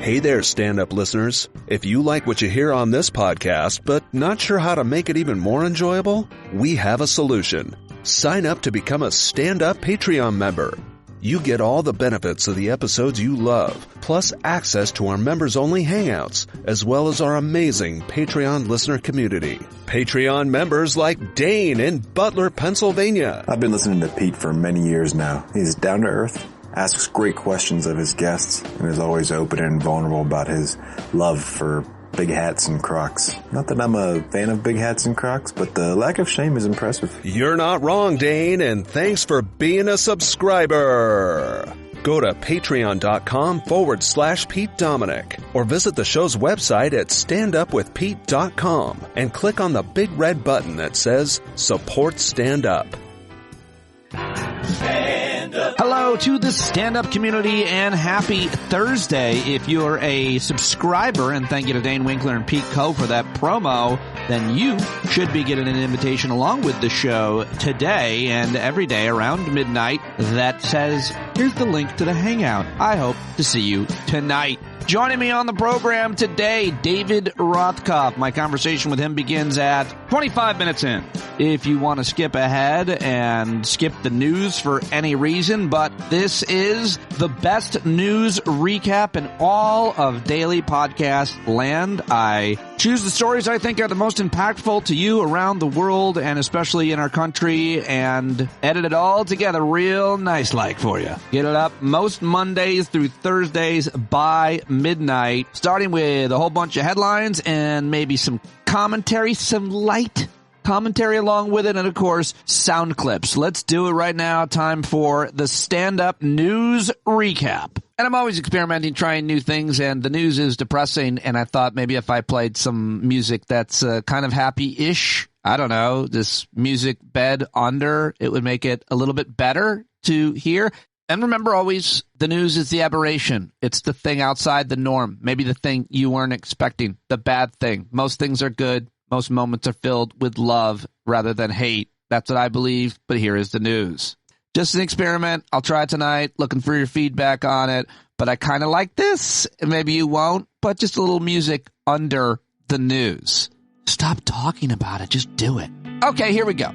Hey there, stand-up listeners. If you like what you hear on this podcast, but not sure how to make it even more enjoyable, we have a solution. Sign up to become a stand-up Patreon member. You get all the benefits of the episodes you love, plus access to our members-only hangouts, as well as our amazing Patreon listener community. Patreon members like Dane in Butler, Pennsylvania. I've been listening to Pete for many years now. He's down to earth, asks great questions of his guests, and is always open and vulnerable about his love for big hats and Crocs. Not that I'm a fan of big hats and Crocs, but the lack of shame is impressive. You're not wrong, Dane, and thanks for being a subscriber. Go to patreon.com/Pete Dominic or visit the show's website at standupwithpete.com and click on the big red button that says Support Stand Up. Hello to the stand-up community and happy Thursday. If you're a subscriber, and thank you to Dane Winkler and Pete Coe for that promo, then you should be getting an invitation along with the show today and every day around midnight that says, here's the link to the hangout. I hope to see you tonight. Joining me on the program today, David Rothkopf. My conversation with him begins at 25 minutes in. If you want to skip ahead and skip the news for any reason, but this is the best news recap in all of daily podcast land. I choose the stories I think are the most impactful to you around the world and especially in our country and edit it all together real nice-like for you. Get it up most Mondays through Thursdays by midnight, starting with a whole bunch of headlines and maybe some commentary, some light commentary along with it, and of course, sound clips. Let's do it right now. Time for the stand-up news recap. And I'm always experimenting, trying new things, and the news is depressing, and I thought maybe if I played some music that's kind of happy-ish, I don't know, this music bed under, it would make it a little bit better to hear. And remember always, the news is the aberration. It's the thing outside the norm. Maybe the thing you weren't expecting, the bad thing. Most things are good. Most moments are filled with love rather than hate. That's what I believe, but here is the news. Just an experiment. I'll try it tonight. Looking for your feedback on it. But I kind of like this. Maybe you won't, but just a little music under the news. Stop talking about it. Just do it. Okay, here we go.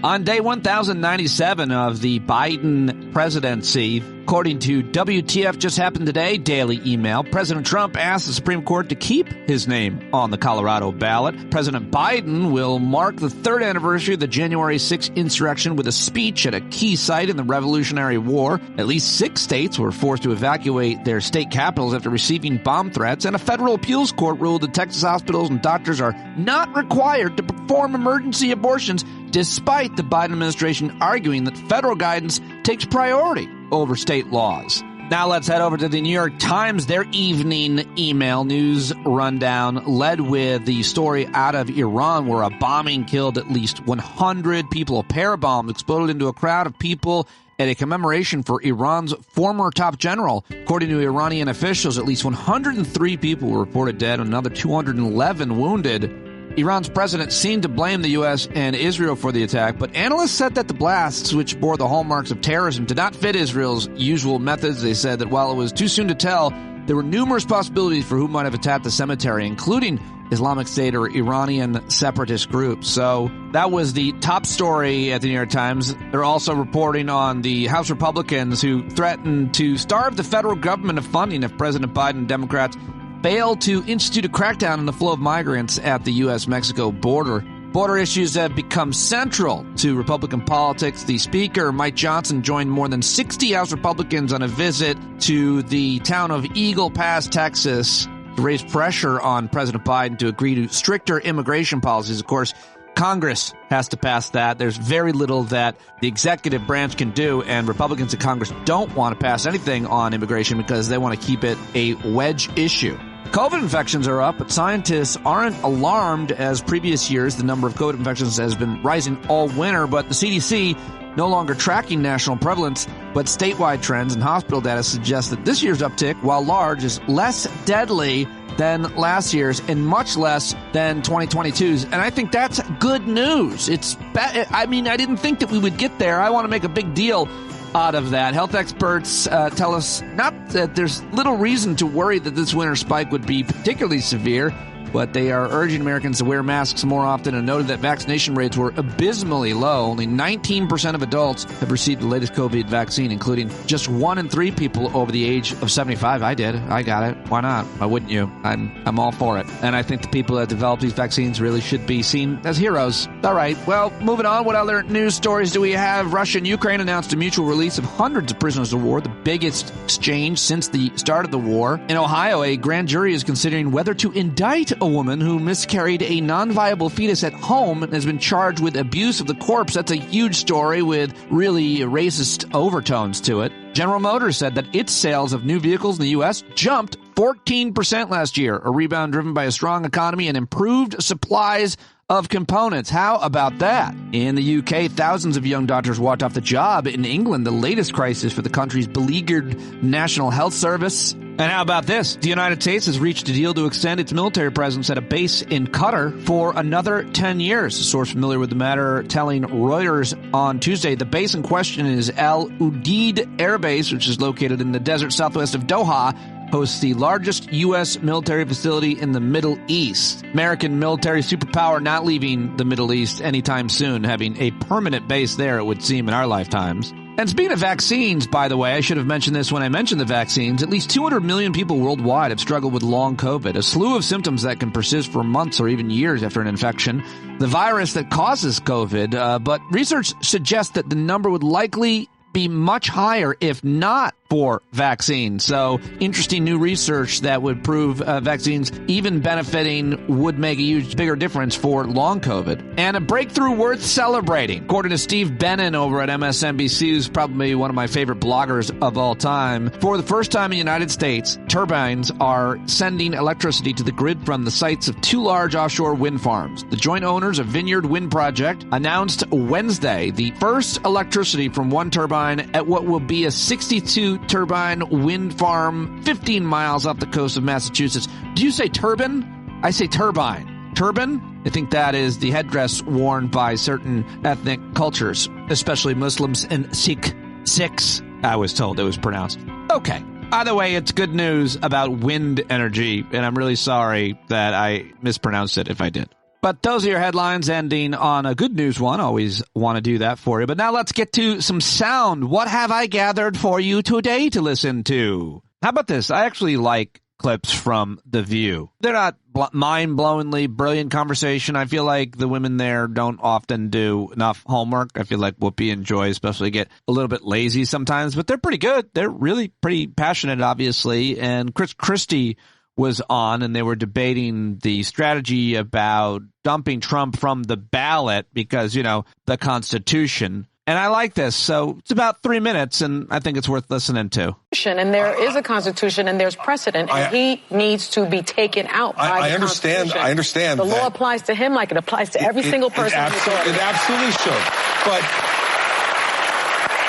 On day 1097 of the Biden presidency, according to WTF Just Happened Today Daily Email, President Trump asked the Supreme Court to keep his name on the Colorado ballot. President Biden will mark the third anniversary of the January 6th insurrection with a speech at a key site in the Revolutionary War. At least 6 states were forced to evacuate their state capitals after receiving bomb threats, and a federal appeals court ruled that Texas hospitals and doctors are not required to perform emergency abortions, despite the Biden administration arguing that federal guidance takes priority over state laws. Now let's head over to the New York Times, their evening email news rundown, led with the story out of Iran where a bombing killed at least 100 people. A pair of bombs exploded into a crowd of people at a commemoration for Iran's former top general. According to Iranian officials, at least 103 people were reported dead and another 211 wounded. Iran's president seemed to blame the U.S. and Israel for the attack, but analysts said that the blasts, which bore the hallmarks of terrorism, did not fit Israel's usual methods. They said that while it was too soon to tell, there were numerous possibilities for who might have attacked the cemetery, including Islamic State or Iranian separatist groups. So that was the top story at the New York Times. They're also reporting on the House Republicans who threatened to starve the federal government of funding if President Biden and Democrats failed to institute a crackdown on the flow of migrants at the U.S.-Mexico border. Border issues have become central to Republican politics. The Speaker, Mike Johnson, joined more than 60 House Republicans on a visit to the town of Eagle Pass, Texas, to raise pressure on President Biden to agree to stricter immigration policies. Of course, Congress has to pass that. There's very little that the executive branch can do, and Republicans in Congress don't want to pass anything on immigration because they want to keep it a wedge issue. COVID infections are up, but scientists aren't alarmed as previous years. The number of COVID infections has been rising all winter, but the CDC no longer tracking national prevalence, but statewide trends and hospital data suggest that this year's uptick, while large, is less deadly than last year's and much less than 2022's. And I think that's good news. I didn't think that we would get there. I want to make a big deal out of that. Health experts tell us not that there's little reason to worry that this winter spike would be particularly severe, but they are urging Americans to wear masks more often and noted that vaccination rates were abysmally low. Only 19% of adults have received the latest COVID vaccine, including just 1 in 3 people over the age of 75. I did. I got it. Why not? Why wouldn't you? I'm all for it. And I think the people that developed these vaccines really should be seen as heroes. All right. Well, moving on. What other news stories do we have? Russia and Ukraine announced a mutual release of hundreds of prisoners of war, the biggest exchange since the start of the war. In Ohio, a grand jury is considering whether to indict a woman who miscarried a non-viable fetus at home and has been charged with abuse of the corpse. That's a huge story with really racist overtones to it. General Motors said that its sales of new vehicles in the U.S. jumped 14% last year, a rebound driven by a strong economy and improved supplies of components. How about that? In the UK, thousands of young doctors walked off the job. In England, the latest crisis for the country's beleaguered National Health Service. And how about this? The United States has reached a deal to extend its military presence at a base in Qatar for another 10 years. A source familiar with the matter telling Reuters on Tuesday the base in question is Al Udeid Air Base, which is located in the desert southwest of Doha, hosts the largest U.S. military facility in the Middle East. American military superpower not leaving the Middle East anytime soon, having a permanent base there, it would seem, in our lifetimes. And speaking of vaccines, by the way, I should have mentioned this when I mentioned the vaccines, at least 200 million people worldwide have struggled with long COVID, a slew of symptoms that can persist for months or even years after an infection. The virus that causes COVID, but research suggests that the number would likely be much higher if not for vaccines. So interesting new research that would prove vaccines even benefiting would make a huge bigger difference for long COVID. And a breakthrough worth celebrating. According to Steve Bannon over at MSNBC, who's probably one of my favorite bloggers of all time, for the first time in the United States, turbines are sending electricity to the grid from the sites of 2 large offshore wind farms. The joint owners of Vineyard Wind Project announced Wednesday the first electricity from one turbine at what will be a 62 turbine wind farm 15 miles off the coast of Massachusetts. Do you say turbine? I say turbine. Turban? I think that is the headdress worn by certain ethnic cultures, especially Muslims and Sikhs. I was told it was pronounced. Okay. Either way, it's good news about wind energy, and I'm really sorry that I mispronounced it if I did. But those are your headlines, ending on a good news one. Always want to do that for you. But now let's get to some sound. What have I gathered for you today to listen to? How about this? I actually like clips from The View. They're not mind-blowingly brilliant conversation. I feel like the women there don't often do enough homework. I feel like Whoopi and Joy especially get a little bit lazy sometimes, but they're pretty good. They're really pretty passionate, obviously. And Chris Christie was on, and they were debating the strategy about dumping Trump from the ballot because, you know, the Constitution. And I like this. So it's about 3 minutes, and I think it's worth listening to. And there is a Constitution, and there's precedent, and he needs to be taken out by the Constitution. I understand. The law applies to him like it applies to every single person. It absolutely should. But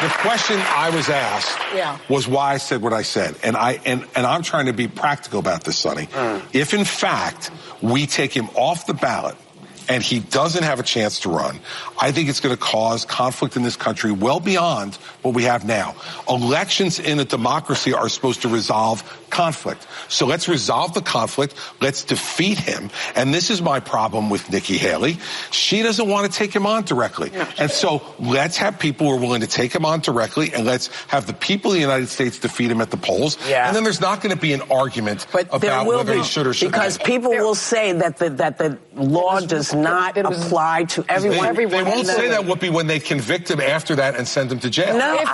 the question I was asked was why I said what I said. And I'm trying to be practical about this, Sonny. If, in fact, we take him off the ballot and he doesn't have a chance to run, I think it's going to cause conflict in this country well beyond what we have now. Elections in a democracy are supposed to resolve conflict. So let's resolve the conflict. Let's defeat him. And this is my problem with Nikki Haley. She doesn't want to take him on directly. And so let's have people who are willing to take him on directly, and let's have the people of the United States defeat him at the polls. And then there's not going to be an argument about whether he should or shouldn't. Because people will say that the law does not apply to everyone. They won't say that, Whoopi, when they convict him after that and send him to jail. No, if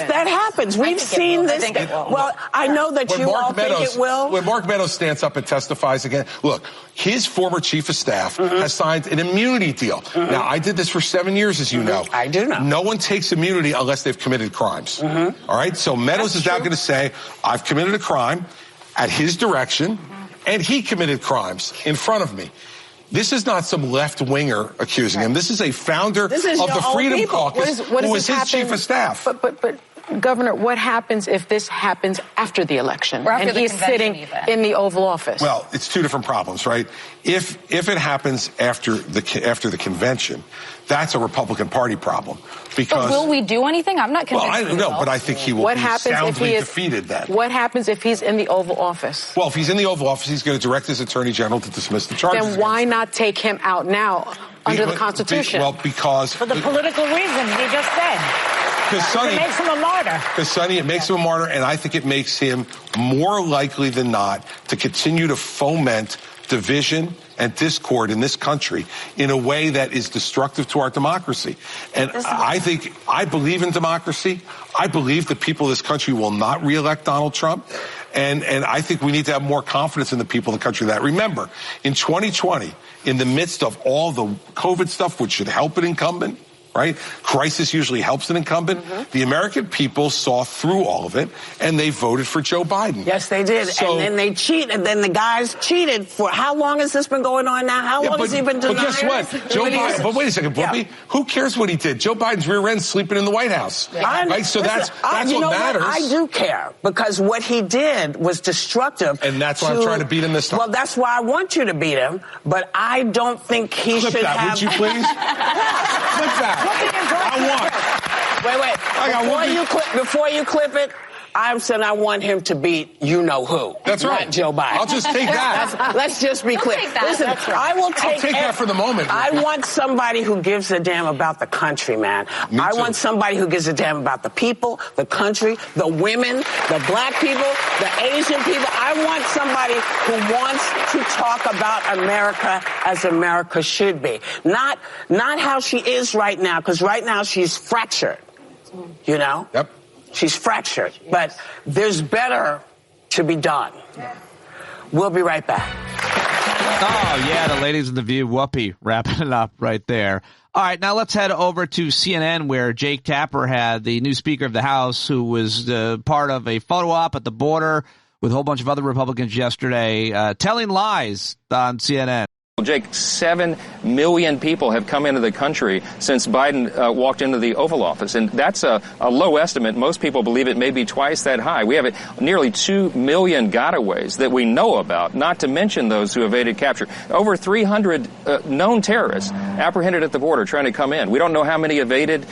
that happens. We've seen this. Well, I know that you all think it will. When Mark Meadows stands up and testifies again, look, his former chief of staff has signed an immunity deal. Now, I did this for 7 years, as you know. I do know. No one takes immunity unless they've committed crimes. All right? So Meadows is now going to say, I've committed a crime at his direction, and he committed crimes in front of me. This is not some left-winger accusing him. This is a founder of the Freedom Caucus who was his chief of staff. But Governor, what happens if this happens after the election and he's sitting in the Oval Office? Well, it's two different problems, right? If it happens after the convention, that's a Republican Party problem. Because, but will we do anything? I'm not convinced. Well, I don't know, but I think he will be soundly defeated then. What happens if he's in the Oval Office? Well, if he's in the Oval Office, he's going to direct his Attorney General to dismiss the charges. Then why not take him out now under the Constitution? Because... For the political reason he just said. Sonny, it makes him a martyr. Because, Sonny, it makes him a martyr, and I think it makes him more likely than not to continue to foment division and discord in this country in a way that is destructive to our democracy. And I believe in democracy. I believe the people of this country will not reelect Donald Trump. And I think we need to have more confidence in the people of the country that. Remember, in 2020, in the midst of all the COVID stuff, which should help an incumbent, right? Crisis usually helps an incumbent. Mm-hmm. The American people saw through all of it, and they voted for Joe Biden. Yes, they did. So, and then they cheated. And then the guys cheated for how long has this been going on now? How long has he been denying? But guess what? Joe Biden. But wait a second, Whoopi. Yeah. Who cares what he did? Joe Biden's rear end sleeping in the White House. Yeah. Right? So that's what matters. I do care because what he did was destructive. And that's why I'm trying to beat him this time. Well, that's why I want you to beat him. But I don't think he should have. Would you please? Clip that. Before you clip it, I'm saying I want him to beat you-know-who. That's right. Not Joe Biden. I'll just take that. Let's just be clear. Listen, I will take that for the moment. I want somebody who gives a damn about the country, man. I want somebody who gives a damn about the people, the country, the women, the black people, the Asian people. I want somebody who wants to talk about America as America should be. Not how she is right now, because right now she's fractured. You know? Yep. She's fractured, but there's better to be done. We'll be right back. Oh, yeah, the ladies in the View, Whoopi, wrapping it up right there. All right, now let's head over to CNN, where Jake Tapper had the new Speaker of the House, who was part of a photo op at the border with a whole bunch of other Republicans yesterday, telling lies on CNN. Jake, 7 million people have come into the country since Biden walked into the Oval Office, and that's a low estimate. Most people believe it may be twice that high. We have nearly 2 million gotaways that we know about, not to mention those who evaded capture. Over 300 known terrorists apprehended at the border trying to come in. We don't know how many evaded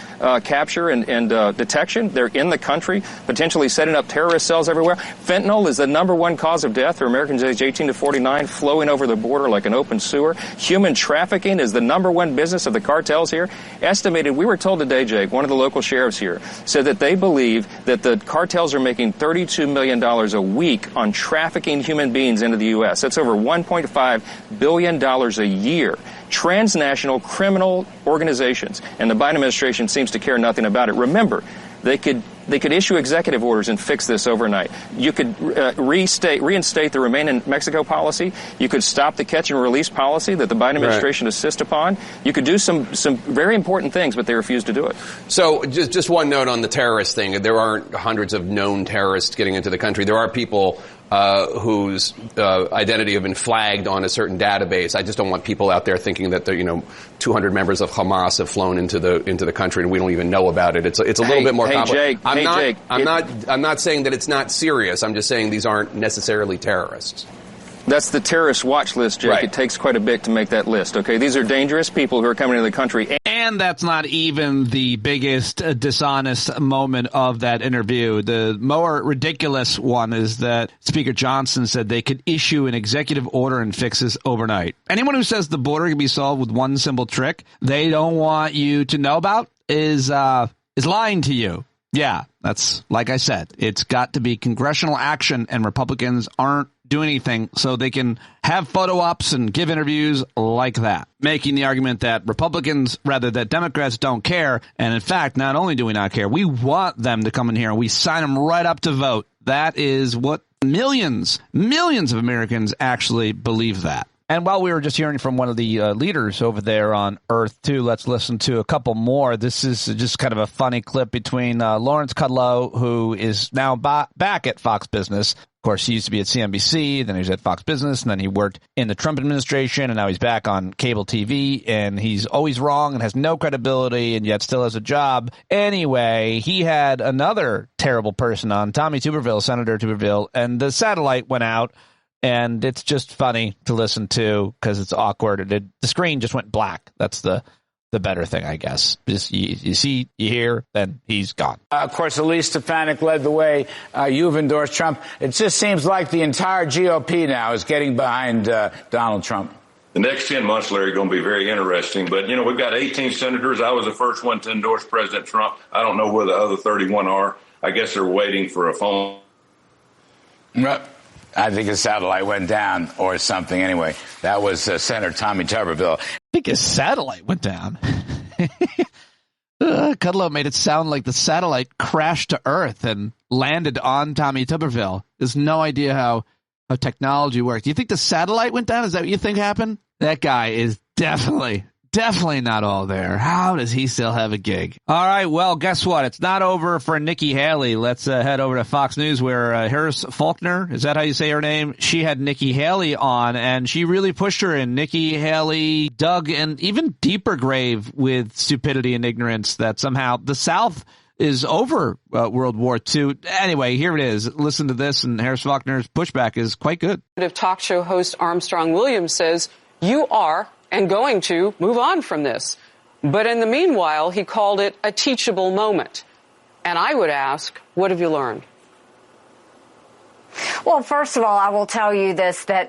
capture and detection. They're in the country, potentially setting up terrorist cells everywhere. Fentanyl is the #1 cause of death for Americans aged 18 to 49, flowing over the border like an open sewer. Human trafficking is the #1 business of the cartels here. Estimated, we were told today, Jake, one of the local sheriffs here, said that they believe that the cartels are making $32 million a week on trafficking human beings into the U.S. That's over $1.5 billion a year. Transnational criminal organizations, and the Biden administration seems to care nothing about it. Remember, they could issue executive orders and fix this overnight. You could reinstate the Remain in Mexico policy. You could stop the catch and release policy that the Biden administration insists upon. You could do some very important things, but they refuse to do it. So just one note on the terrorist thing. There aren't hundreds of known terrorists getting into the country. There are people whose identity have been flagged on a certain database. I just don't want people out there thinking that 200 members of Hamas have flown into the country and we don't even know about it. It's a little bit more complicated. I'm not saying that it's not serious. I'm just saying these aren't necessarily terrorists. That's the terrorist watch list, Jake. Right. It takes quite a bit to make that list, okay? These are dangerous people who are coming into the country. And that's not even the biggest dishonest moment of that interview. The more ridiculous one is that Speaker Johnson said they could issue an executive order and fix this overnight. Anyone who says the border can be solved with one simple trick they don't want you to know about is lying to you. Yeah, that's, like I said, it's got to be congressional action, and Republicans aren't doing anything so they can have photo ops and give interviews like that, making the argument that that Democrats don't care. And in fact, not only do we not care, we want them to come in here and we sign them right up to vote. That is what millions of Americans actually believe that. And while we were just hearing from one of the leaders over there on Earth 2, let's listen to a couple more. This is just kind of a funny clip between Lawrence Kudlow, who is now back at Fox Business. Of course, he used to be at CNBC, then he was at Fox Business, and then he worked in the Trump administration, and now he's back on cable TV, and he's always wrong and has no credibility and yet still has a job. Anyway, he had another terrible person on, Tommy Tuberville, Senator Tuberville, and the satellite went out, and it's just funny to listen to because it's awkward. The screen just went black. That's the better thing, I guess. Just you see, you hear, then he's gone. Of course, Elise Stefanik led the way. You've endorsed Trump. It just seems like the entire GOP now is getting behind Donald Trump. The next 10 months, Larry, are going to be very interesting. But, we've got 18 senators. I was the first one to endorse President Trump. I don't know where the other 31 are. I guess they're waiting for a phone. I think his satellite went down or something. Anyway, that was Senator Tommy Tuberville. I think his satellite went down. Kudlow made it sound like the satellite crashed to Earth and landed on Tommy Tuberville. There's no idea how technology works. Do you think the satellite went down? Is that what you think happened? That guy is definitely not all there. How does he still have a gig? All right, well, guess what? It's not over for Nikki Haley. Let's head over to Fox News where Harris Faulkner, is that how you say her name? She had Nikki Haley on, and she really pushed her in. Nikki Haley dug an even deeper grave with stupidity and ignorance that somehow the South is over World War II. Anyway, here it is. Listen to this, and Harris Faulkner's pushback is quite good. Talk show host Armstrong Williams says, you are and going to move on from this. But in the meanwhile, he called it a teachable moment. And I would ask, what have you learned? Well, first of all, I will tell you this, that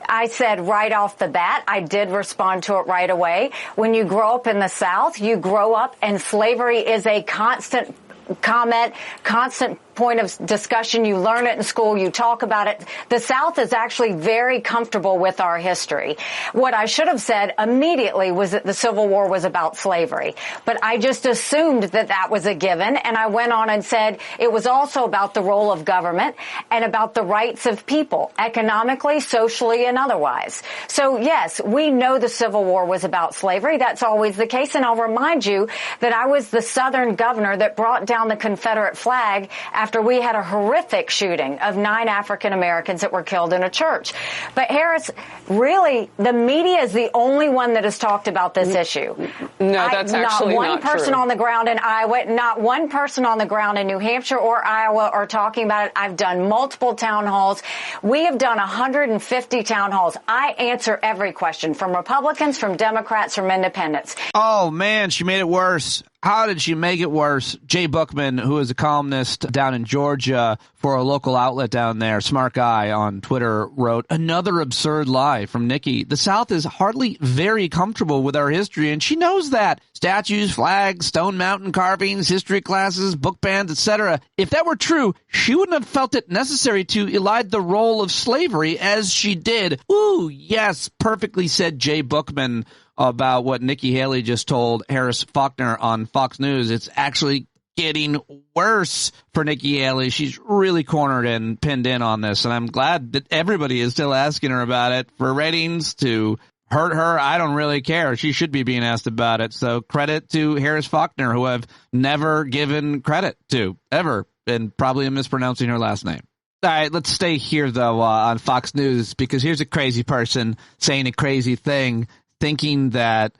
I said right off the bat, I did respond to it right away. When you grow up in the South, you grow up and slavery is a constant comment, constant point of discussion. You learn it in school. You talk about it. The South is actually very comfortable with our history. What I should have said immediately was that the Civil War was about slavery. But I just assumed that that was a given. And I went on and said it was also about the role of government and about the rights of people, economically, socially, and otherwise. So, yes, we know the Civil War was about slavery. That's always the case. And I'll remind you that I was the Southern governor that brought down the Confederate flag after we had a horrific shooting of 9 African Americans that were killed in a church. But Harris, really, the media is the only one that has talked about this issue. No, that's actually not true. Not one person on the ground in Iowa, not one person on the ground in New Hampshire or Iowa are talking about it. I've done multiple town halls. We have done 150 town halls. I answer every question from Republicans, from Democrats, from independents. Oh, man, she made it worse. How did she make it worse? Jay Bookman, who is a columnist down in Georgia for a local outlet down there, smart guy on Twitter, wrote, another absurd lie from Nikki. The South is hardly very comfortable with our history, and she knows that. Statues, flags, Stone Mountain carvings, history classes, book bans, etc. If that were true, she wouldn't have felt it necessary to elide the role of slavery as she did. Ooh, yes, perfectly said Jay Bookman about what Nikki Haley just told Harris Faulkner on Fox News. It's actually getting worse for Nikki Haley. She's really cornered and pinned in on this, and I'm glad that everybody is still asking her about it. For ratings to hurt her, I don't really care. She should be being asked about it. So credit to Harris Faulkner, who I've never given credit to, ever, and probably am mispronouncing her last name. All right, let's stay here, though, on Fox News, because here's a crazy person saying a crazy thing, thinking that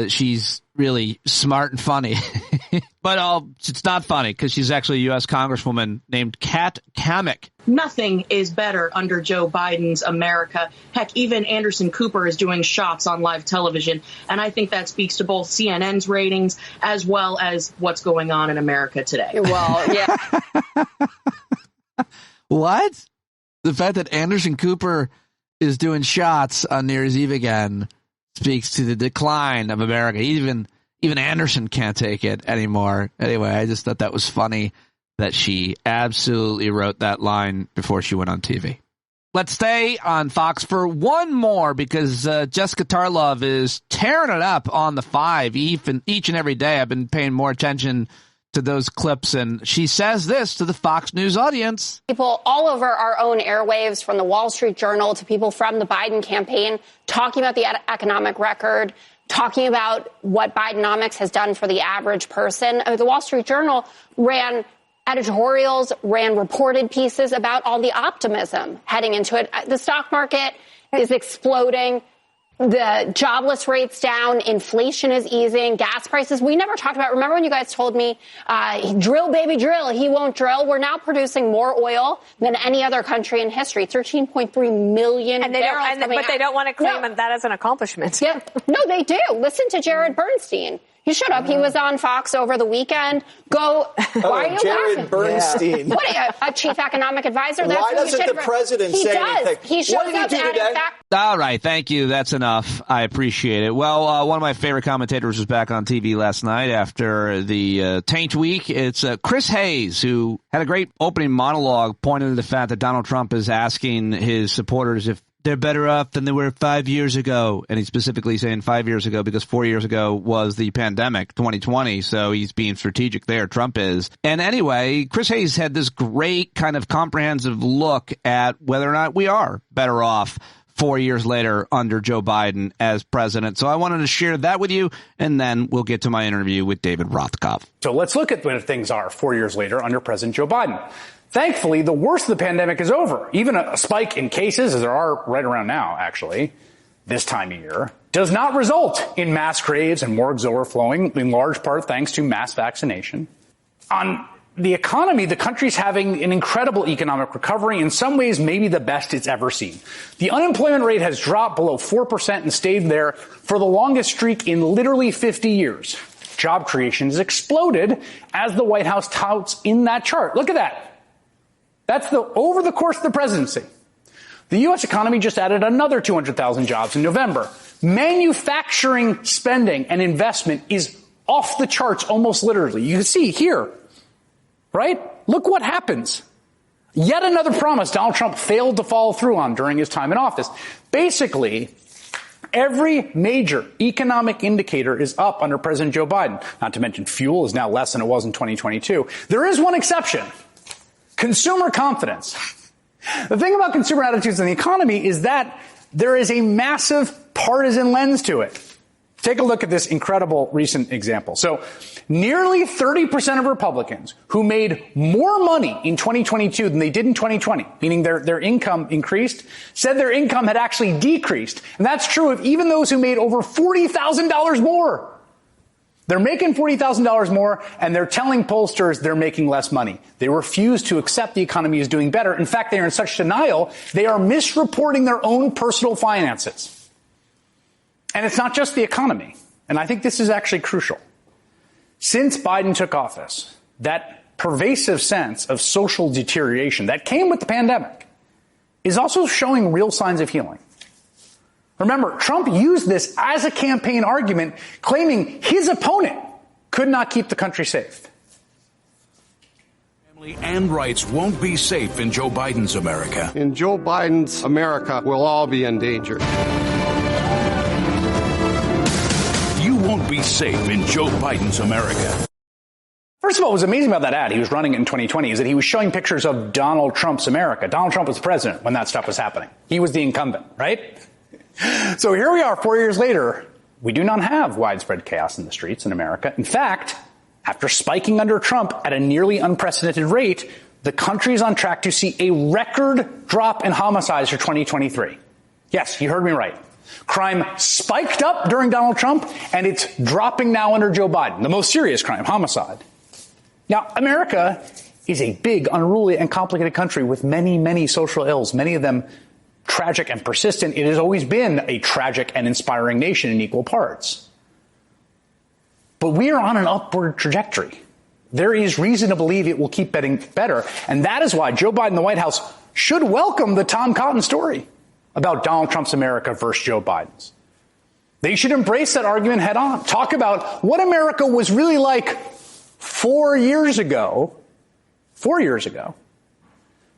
she's really smart and funny. But it's not funny, because she's actually a U.S. Congresswoman named Kat Kamik. Nothing is better under Joe Biden's America. Heck, even Anderson Cooper is doing shots on live television. And I think that speaks to both CNN's ratings as well as what's going on in America today. Well, yeah. What? The fact that Anderson Cooper is doing shots on New Year's Eve again speaks to the decline of America. Even Anderson can't take it anymore. Anyway, I just thought that was funny that she absolutely wrote that line before she went on TV. Let's stay on Fox for one more, because Jessica Tarlov is tearing it up on the 5 each and every day. I've been paying more attention to those clips, and she says this to the Fox News audience. People all over our own airwaves, from the Wall Street Journal to people from the Biden campaign, talking about the economic record, talking about what Bidenomics has done for the average person. The Wall Street Journal ran editorials ran reported pieces about all the optimism heading into it. The stock market is exploding. The jobless rate's down. Inflation is easing. Gas prices, we never talked about. Remember when you guys told me, drill, baby, drill. He won't drill. We're now producing more oil than any other country in history. 13.3 million barrels. But they don't want to claim that as an accomplishment. Yeah. No, they do. Listen to Jared Bernstein. He showed up. He was on Fox over the weekend. Why are you Jared laughing? Bernstein. What, a chief economic advisor? That's Why doesn't the president say anything? He shows what did he up do today? All right. Thank you. That's enough. I appreciate it. Well, one of my favorite commentators was back on TV last night after the Taint Week. It's Chris Hayes, who had a great opening monologue pointing to the fact that Donald Trump is asking his supporters if they're better off than they were 5 years ago. And he's specifically saying 5 years ago because 4 years ago was the pandemic, 2020. So he's being strategic there. Trump is. And anyway, Chris Hayes had this great kind of comprehensive look at whether or not we are better off 4 years later under Joe Biden as president. So I wanted to share that with you, and then we'll get to my interview with David Rothkopf. So let's look at what things are 4 years later under President Joe Biden. Thankfully, the worst of the pandemic is over. Even a spike in cases, as there are right around now, actually, this time of year, does not result in mass graves and morgues overflowing, in large part thanks to mass vaccination. On the economy, the country's having an incredible economic recovery, in some ways maybe the best it's ever seen. The unemployment rate has dropped below 4% and stayed there for the longest streak in literally 50 years. Job creation has exploded, as the White House touts in that chart. Look at that. That's over the course of the presidency. The U.S. economy just added another 200,000 jobs in November. Manufacturing spending and investment is off the charts almost literally. You can see here, right? Look what happens. Yet another promise Donald Trump failed to follow through on during his time in office. Basically, every major economic indicator is up under President Joe Biden. Not to mention fuel is now less than it was in 2022. There is one exception. Consumer confidence. The thing about consumer attitudes in the economy is that there is a massive partisan lens to it. Take a look at this incredible recent example. So nearly 30% of Republicans who made more money in 2022 than they did in 2020, meaning their income increased, said their income had actually decreased. And that's true of even those who made over $40,000 more. They're making $40,000 more, and they're telling pollsters they're making less money. They refuse to accept the economy is doing better. In fact, they are in such denial, they are misreporting their own personal finances. And it's not just the economy. And I think this is actually crucial. Since Biden took office, that pervasive sense of social deterioration that came with the pandemic is also showing real signs of healing. Remember, Trump used this as a campaign argument, claiming his opponent could not keep the country safe. Family and rights won't be safe in Joe Biden's America. In Joe Biden's America, we'll all be in danger. You won't be safe in Joe Biden's America. First of all, what was amazing about that ad, he was running in 2020, is that he was showing pictures of Donald Trump's America. Donald Trump was president when that stuff was happening. He was the incumbent, right? So here we are 4 years later. We do not have widespread chaos in the streets in America. In fact, after spiking under Trump at a nearly unprecedented rate, the country is on track to see a record drop in homicides for 2023. Yes, you heard me right. Crime spiked up during Donald Trump, and it's dropping now under Joe Biden, the most serious crime, homicide. Now, America is a big, unruly, and complicated country with many, many social ills, many of them tragic and persistent. It has always been a tragic and inspiring nation in equal parts. But we are on an upward trajectory. There is reason to believe it will keep getting better. And that is why Joe Biden and the White House should welcome the Tom Cotton story about Donald Trump's America versus Joe Biden's. They should embrace that argument head on. Talk about what America was really like 4 years ago. 4 years ago.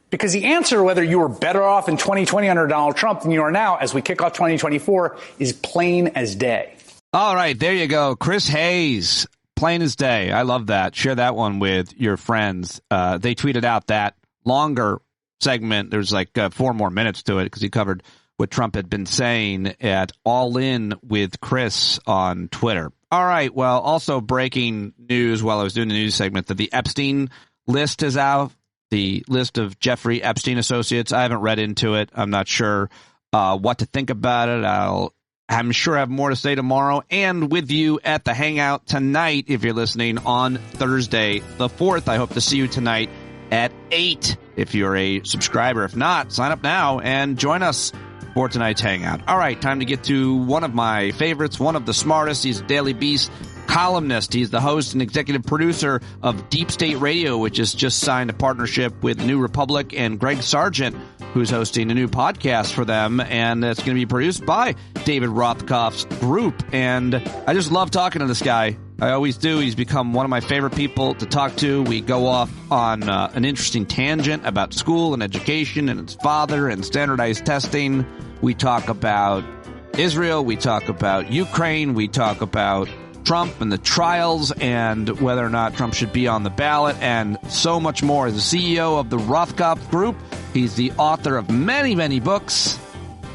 Because the answer, whether you were better off in 2020 under Donald Trump than you are now as we kick off 2024, is plain as day. All right, there you go. Chris Hayes, plain as day. I love that. Share that one with your friends. They tweeted out that longer segment. There's like 4 more minutes to it because he covered what Trump had been saying at All In with Chris on Twitter. All right, well, also breaking news while I was doing the news segment that the Epstein list is out, the list of Jeffrey Epstein associates. I haven't read into it. I'm not sure what to think about it. I'm sure I have more to say tomorrow, and with you at the Hangout tonight, if you're listening on Thursday the 4th. I hope to see you tonight at 8 if you're a subscriber. If not, sign up now and join us for tonight's Hangout. All right, time to get to one of my favorites, one of the smartest. He's a Daily Beast columnist. He's the host and executive producer of Deep State Radio, which has just signed a partnership with New Republic and Greg Sargent, who's hosting a new podcast for them, and it's going to be produced by David Rothkopf's Group. And I just love talking to this guy. I always do. He's become one of my favorite people to talk to. We go off on an interesting tangent about school and education and its father and standardized testing. We talk about Israel. We talk about Ukraine. We talk about Trump and the trials and whether or not Trump should be on the ballot and so much more. He's the CEO of the Rothkopf Group. He's the author of many, many books,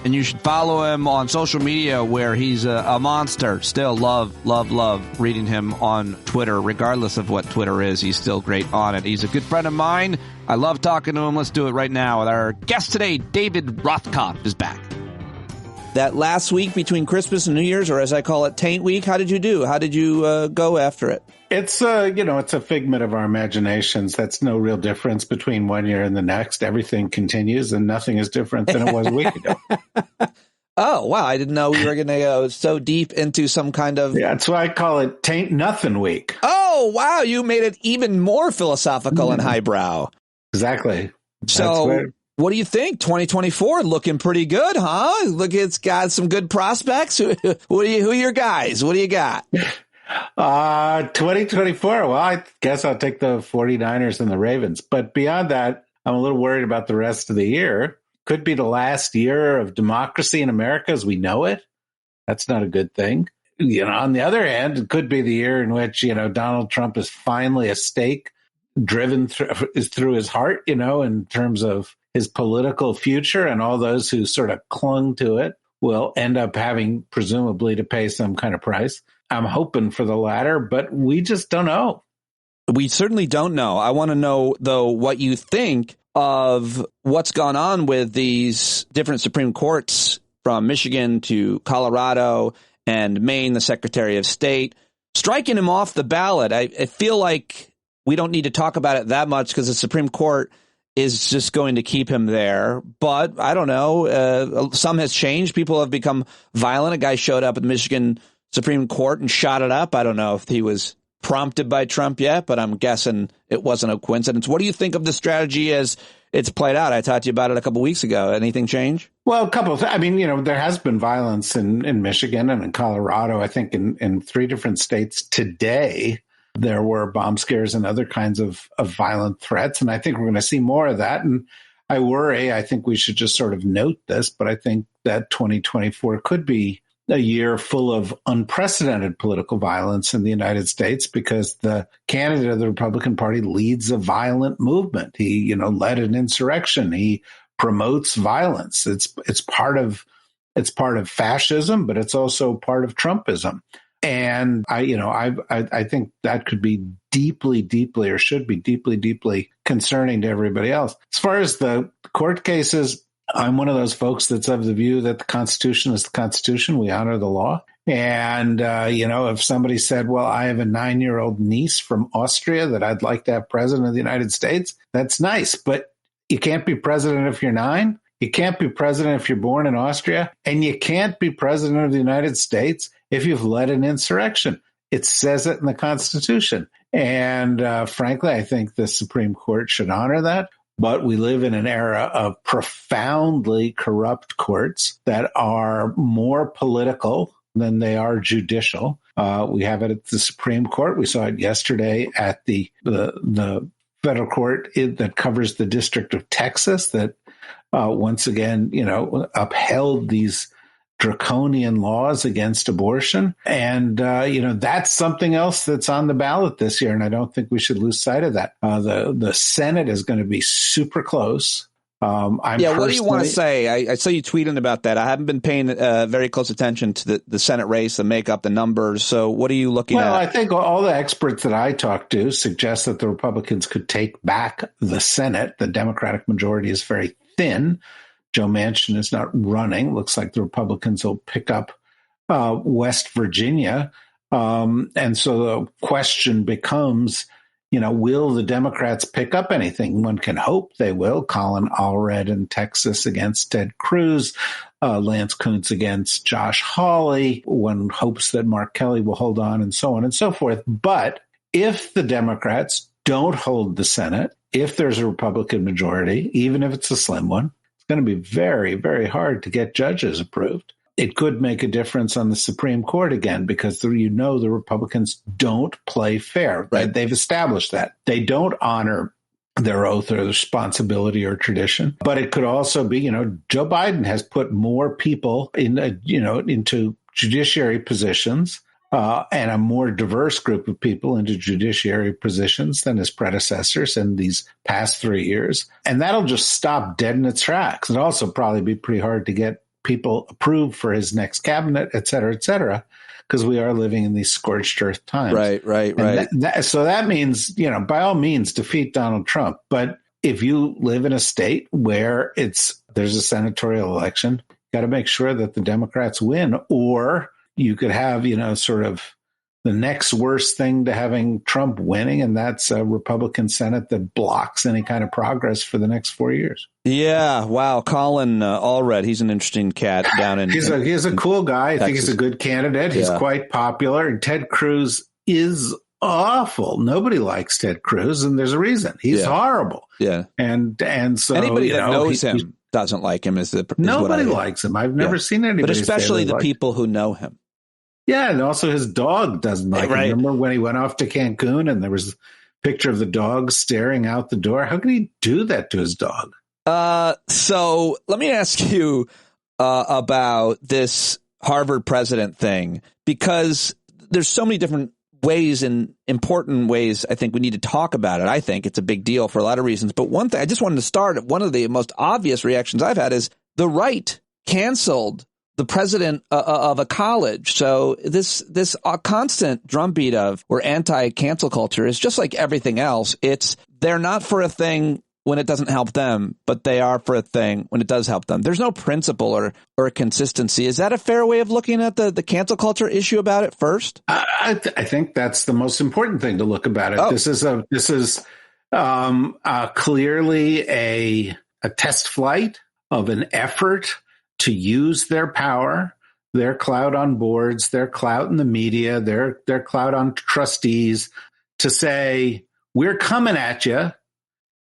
and you should follow him on social media where he's a monster. Still love reading him on Twitter, regardless of what Twitter is. He's still great on it. He's a good friend of mine. I love talking to him. Let's do it right now with our guest today. David Rothkopf is back. That last week between Christmas and New Year's, or as I call it, Taint Week, how did you do? How did you go after it? It's it's a figment of our imaginations. That's no real difference between one year and the next. Everything continues, and nothing is different than it was a week ago. Oh, wow. I didn't know we were going to go so deep into some kind of... Yeah, that's why I call it Taint Nothing Week. Oh, wow. You made it even more philosophical and highbrow. Exactly. So... What do you think? 2024 looking pretty good, huh? Look, it's got some good prospects. Who are your guys? What do you got? 2024. Well, I guess I'll take the 49ers and the Ravens. But beyond that, I'm a little worried about the rest of the year. Could be the last year of democracy in America as we know it. That's not a good thing. On the other hand, it could be the year in which, Donald Trump is finally a stake driven through his heart, in terms of his political future, and all those who sort of clung to it will end up having presumably to pay some kind of price. I'm hoping for the latter, but we just don't know. We certainly don't know. I want to know, though, what you think of what's gone on with these different Supreme Courts from Michigan to Colorado and Maine, the Secretary of State, striking him off the ballot. I feel like we don't need to talk about it that much because the Supreme Court is just going to keep him there. But I don't know. Some has changed. People have become violent. A guy showed up at the Michigan Supreme Court and shot it up. I don't know if he was prompted by Trump yet, but I'm guessing it wasn't a coincidence. What do you think of the strategy as it's played out? I talked to you about it a couple weeks ago. Anything change? Well, a couple of things. I mean, there has been violence in Michigan and in Colorado. I think in 3 different states today, there were bomb scares and other kinds of violent threats. And I think we're going to see more of that. And I think we should just sort of note this, but I think that 2024 could be a year full of unprecedented political violence in the United States because the candidate of the Republican Party leads a violent movement. He, led an insurrection. He promotes violence. It's part of fascism, but it's also part of Trumpism. And I think that could be deeply, or should be deeply concerning to everybody else. As far as the court cases, I'm one of those folks that's of the view that the Constitution is the Constitution. We honor the law. And, if somebody said, well, I have a 9-year-old niece from Austria that I'd like to have president of the United States, that's nice. But you can't be president if you're 9. You can't be president if you're born in Austria. And you can't be president of the United States if you've led an insurrection. It says it in the Constitution. And frankly, I think the Supreme Court should honor that. But we live in an era of profoundly corrupt courts that are more political than they are judicial. We have it at the Supreme Court. We saw it yesterday at the federal court that covers the District of Texas that once again, upheld these draconian laws against abortion. And, that's something else that's on the ballot this year. And I don't think we should lose sight of that. The Senate is going to be super close. What do you want to say? I saw you tweeting about that. I haven't been paying very close attention to the Senate race, the makeup, the numbers. So what are you looking at? Well, I think all the experts that I talked to suggest that the Republicans could take back the Senate. The Democratic majority is very thin. Joe Manchin is not running. Looks like the Republicans will pick up West Virginia. And so the question becomes, will the Democrats pick up anything? One can hope they will. Colin Allred in Texas against Ted Cruz, Lance Kuntz against Josh Hawley. One hopes that Mark Kelly will hold on, and so on and so forth. But if the Democrats don't hold the Senate, if there's a Republican majority, even if it's a slim one, it's going to be very, very hard to get judges approved. It could make a difference on the Supreme Court again, because the Republicans don't play fair. Right. They've established that. They don't honor their oath or their responsibility or tradition. But it could also be, Joe Biden has put more people into judiciary positions and a more diverse group of people into judiciary positions than his predecessors in these past 3 years. And that'll just stop dead in its tracks. It'll also probably be pretty hard to get people approved for his next cabinet, et cetera, because we are living in these scorched earth times. Right. So that means, by all means, defeat Donald Trump. But if you live in a state where there's a senatorial election, you got to make sure that the Democrats win, or you could have, sort of the next worst thing to having Trump winning, and that's a Republican Senate that blocks any kind of progress for the next 4 years. Yeah, wow. Colin Allred, he's an interesting cat down in He's a cool guy. I think he's a good candidate. He's quite popular. And Ted Cruz is awful. Nobody likes Ted Cruz, and there's a reason. He's horrible. Yeah. And so anybody that knows him doesn't like him. Nobody likes him. I've never seen anybody. But especially the people who know him. Yeah, and also his dog doesn't like him. Remember when he went off to Cancun and there was a picture of the dog staring out the door? How could he do that to his dog? So let me ask you about this Harvard president thing, because there's so many different ways and important ways I think we need to talk about it. I think it's a big deal for a lot of reasons. But one thing I just wanted to start, one of the most obvious reactions I've had is the right canceled the president of a college. So this constant drumbeat of or anti-cancel culture is just like everything else. They're not for a thing when it doesn't help them, but they are for a thing when it does help them. There's no principle or consistency. Is that a fair way of looking at the cancel culture issue about it first? I think that's the most important thing to look about it. Oh. This is clearly a test flight of an effort to use their power, their clout on boards, their clout in the media, their clout on trustees, to say, we're coming at you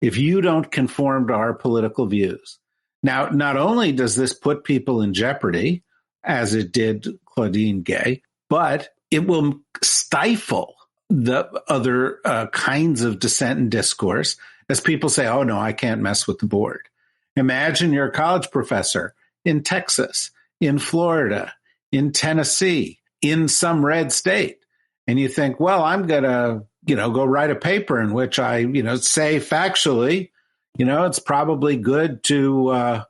if you don't conform to our political views. Now, not only does this put people in jeopardy, as it did Claudine Gay, but it will stifle the other kinds of dissent and discourse as people say, oh, no, I can't mess with the board. Imagine you're a college professor in Texas, in Florida, in Tennessee, in some red state. And you think, well, I'm going to, go write a paper in which I, say factually, it's probably good to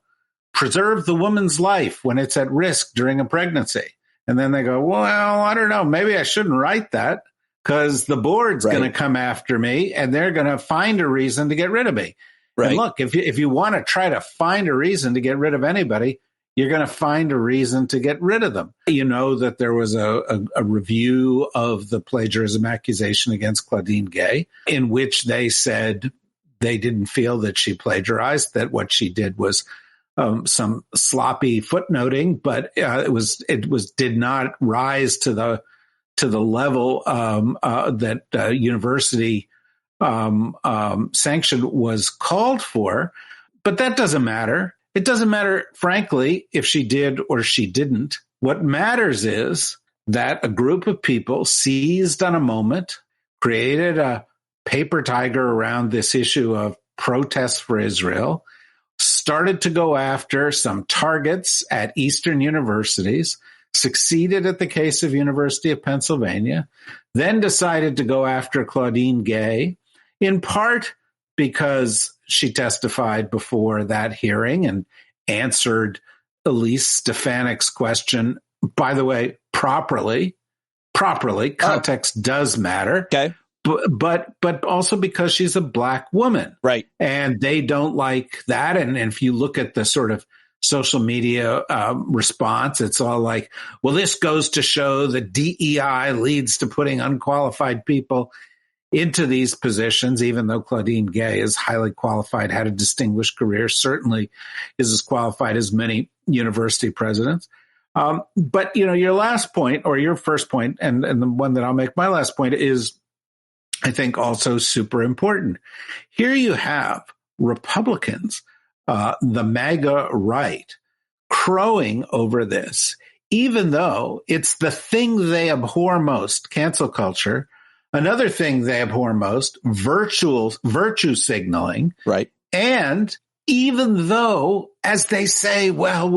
preserve the woman's life when it's at risk during a pregnancy. And then they go, well, I don't know, maybe I shouldn't write that because the board's going to come after me and they're going to find a reason to get rid of me. Right. And look, if you want to try to find a reason to get rid of anybody, you're going to find a reason to get rid of them. You know that there was a review of the plagiarism accusation against Claudine Gay, in which they said they didn't feel that she plagiarized, that what she did was some sloppy footnoting, but it did not rise to the level that university sanction was called for. But that doesn't matter. It doesn't matter, frankly, if she did or she didn't. What matters is that a group of people seized on a moment, created a paper tiger around this issue of protests for Israel, started to go after some targets at Eastern universities, succeeded at the case of University of Pennsylvania, then decided to go after Claudine Gay, in part because she testified before that hearing and answered Elise Stefanik's question, by the way, properly. Context does matter. Okay. But also because she's a black woman. Right. And they don't like that. And if you look at the sort of social media response, it's all like, well, this goes to show that DEI leads to putting unqualified people into these positions, even though Claudine Gay is highly qualified, had a distinguished career, certainly is as qualified as many university presidents. But, your last point, or your first point, and the one that I'll make my last point is, I think, also super important. Here you have Republicans, the MAGA right, crowing over this, even though it's the thing they abhor most, cancel culture. Another thing they abhor most, virtue signaling. Right. And even though, as they say, well,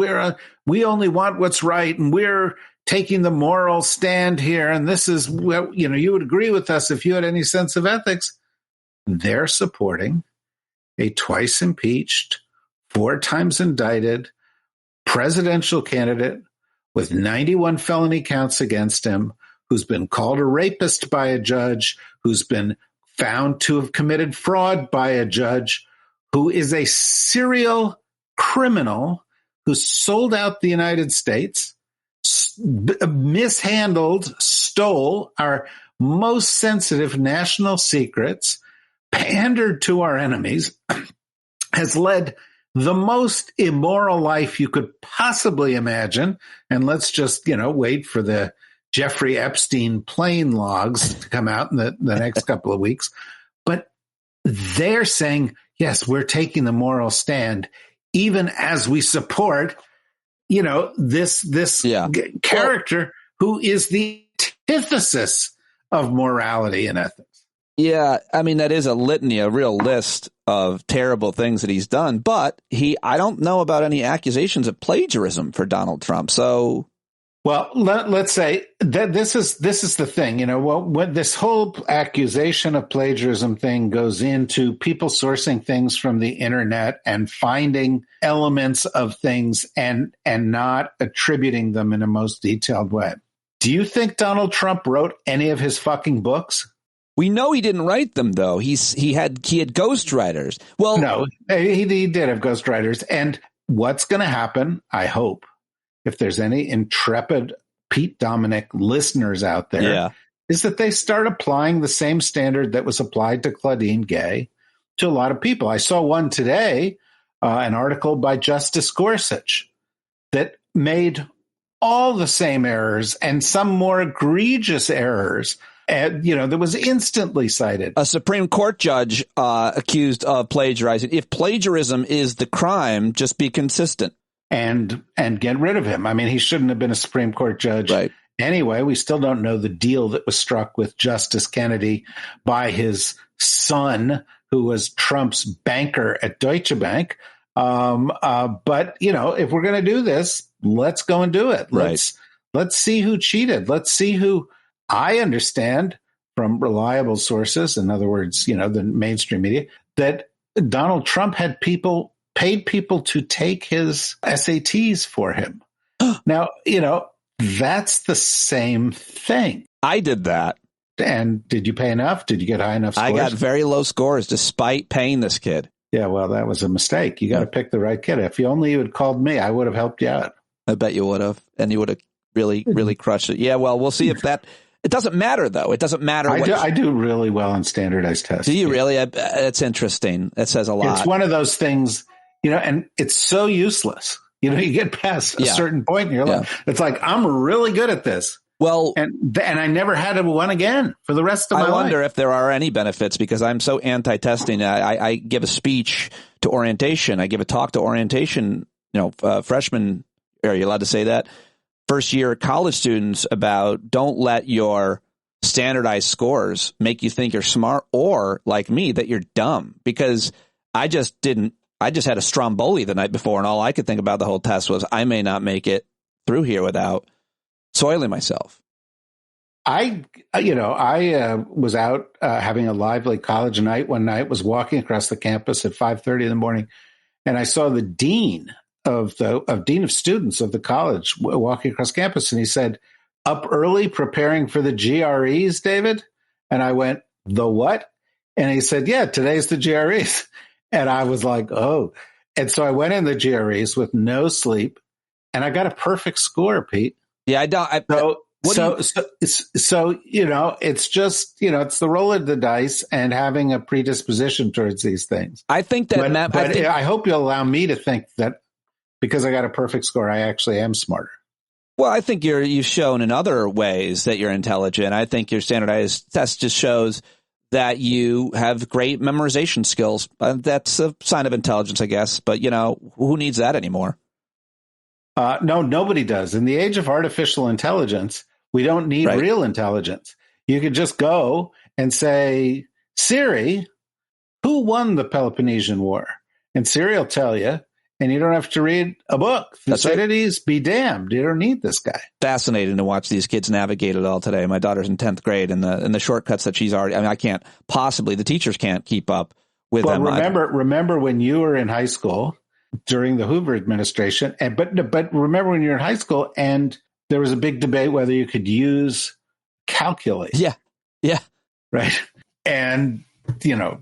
we only want what's right, and we're taking the moral stand here, and this is, well, you would agree with us if you had any sense of ethics. They're supporting a twice impeached, 4 times indicted presidential candidate with 91 felony counts against him, who's been called a rapist by a judge, who's been found to have committed fraud by a judge, who is a serial criminal who sold out the United States, mishandled, stole our most sensitive national secrets, pandered to our enemies, has led the most immoral life you could possibly imagine. And let's just, wait for the Jeffrey Epstein plane logs to come out in the next couple of weeks. But they're saying, yes, we're taking the moral stand, even as we support, this character who is the antithesis of morality and ethics. Yeah, I mean, that is a litany, a real list of terrible things that he's done. But I don't know about any accusations of plagiarism for Donald Trump. So, well, let's say that this is the thing. When this whole accusation of plagiarism thing goes into people sourcing things from the internet and finding elements of things and not attributing them in a most detailed way. Do you think Donald Trump wrote any of his fucking books? We know he didn't write them, though. He had ghostwriters. Well, no, he did have ghostwriters. And what's going to happen, I hope, if there's any intrepid Pete Dominic listeners out there, is that they start applying the same standard that was applied to Claudine Gay to a lot of people. I saw one today, an article by Justice Gorsuch that made all the same errors and some more egregious errors. And, that was instantly cited. A Supreme Court judge accused of plagiarizing. If plagiarism is the crime, just be consistent. And get rid of him. I mean, he shouldn't have been a Supreme Court judge. Right. Anyway, we still don't know the deal that was struck with Justice Kennedy by his son, who was Trump's banker at Deutsche Bank. But, if we're going to do this, let's go and do it. Let's see who cheated. Let's see who. I understand from reliable sources, in other words, the mainstream media, that Donald Trump had paid people to take his SATs for him. Now, that's the same thing. I did that. And did you pay enough? Did you get high enough scores? I got very low scores despite paying this kid. Yeah, well, that was a mistake. You got to pick the right kid. If you had called me, I would have helped you out. I bet you would have. And you would have really, really crushed it. Yeah, well, we'll see if that... It doesn't matter, though. It doesn't matter. I do really well on standardized tests. Do you really? That's interesting. That says a lot. It's one of those things, and it's so useless. You get past a certain point in your life. It's like, I'm really good at this. Well, and I never had one again for the rest of my life. I wonder if there are any benefits, because I'm so anti-testing. I give a speech to orientation. I give a talk to orientation, freshmen. Are you allowed to say that? First year college students about don't let your standardized scores make you think you're smart, or like me, that you're dumb, because I just had a Stromboli the night before, and all I could think about the whole test was I may not make it through here without soiling myself. I was out having a lively college night one night, was walking across the campus at 5:30 in the morning, and I saw the dean of students of the college walking across campus, and he said, "Up early preparing for the GREs, David?" And I went, "The what?" And he said, "Yeah, today's the GREs." And I was like, "Oh." And so I went in the GREs with no sleep, and I got a perfect score, Pete. Yeah, I don't. So it's just, it's the roll of the dice and having a predisposition towards these things. I think that, I hope you'll allow me to think that because I got a perfect score, I actually am smarter. Well, I think you've shown in other ways that you're intelligent. I think your standardized test just shows that you have great memorization skills. That's a sign of intelligence, I guess. But, who needs that anymore? No, nobody does. In the age of artificial intelligence, we don't need real intelligence. You could just go and say, "Siri, who won the Peloponnesian War?" And Siri will tell you, and you don't have to read a book. Thucydides be damned. You don't need this guy. Fascinating to watch these kids navigate it all today. My daughter's in 10th grade, and the shortcuts that she's already, I can't possibly, the teachers can't keep up with them. Remember when you were in high school during the Hoover administration, but remember when you were in high school and there was a big debate whether you could use calculate. Yeah. Right. And, we are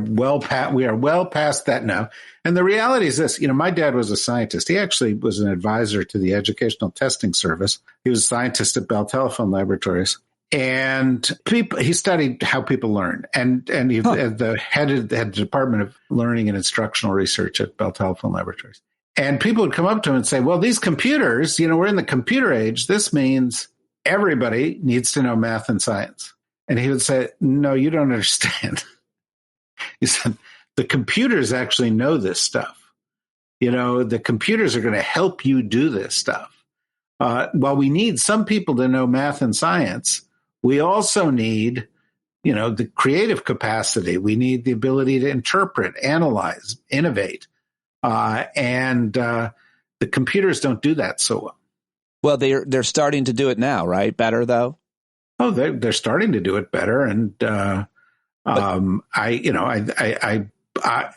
well past that now. And the reality is this, my dad was a scientist. He actually was an advisor to the Educational Testing Service. He was a scientist at Bell Telephone Laboratories. And he studied how people learn. And he had the head of the Department of Learning and Instructional Research at Bell Telephone Laboratories. And people would come up to him and say, "Well, these computers, we're in the computer age. This means everybody needs to know math and science." And he would say, "No, you don't understand." He said, "The computers actually know this stuff. The computers are going to help you do this stuff. While we need some people to know math and science, we also need, the creative capacity. We need the ability to interpret, analyze, innovate. And the computers don't do that so well." Well, they're starting to do it now, right? Better though. Oh, they're starting to do it better, and I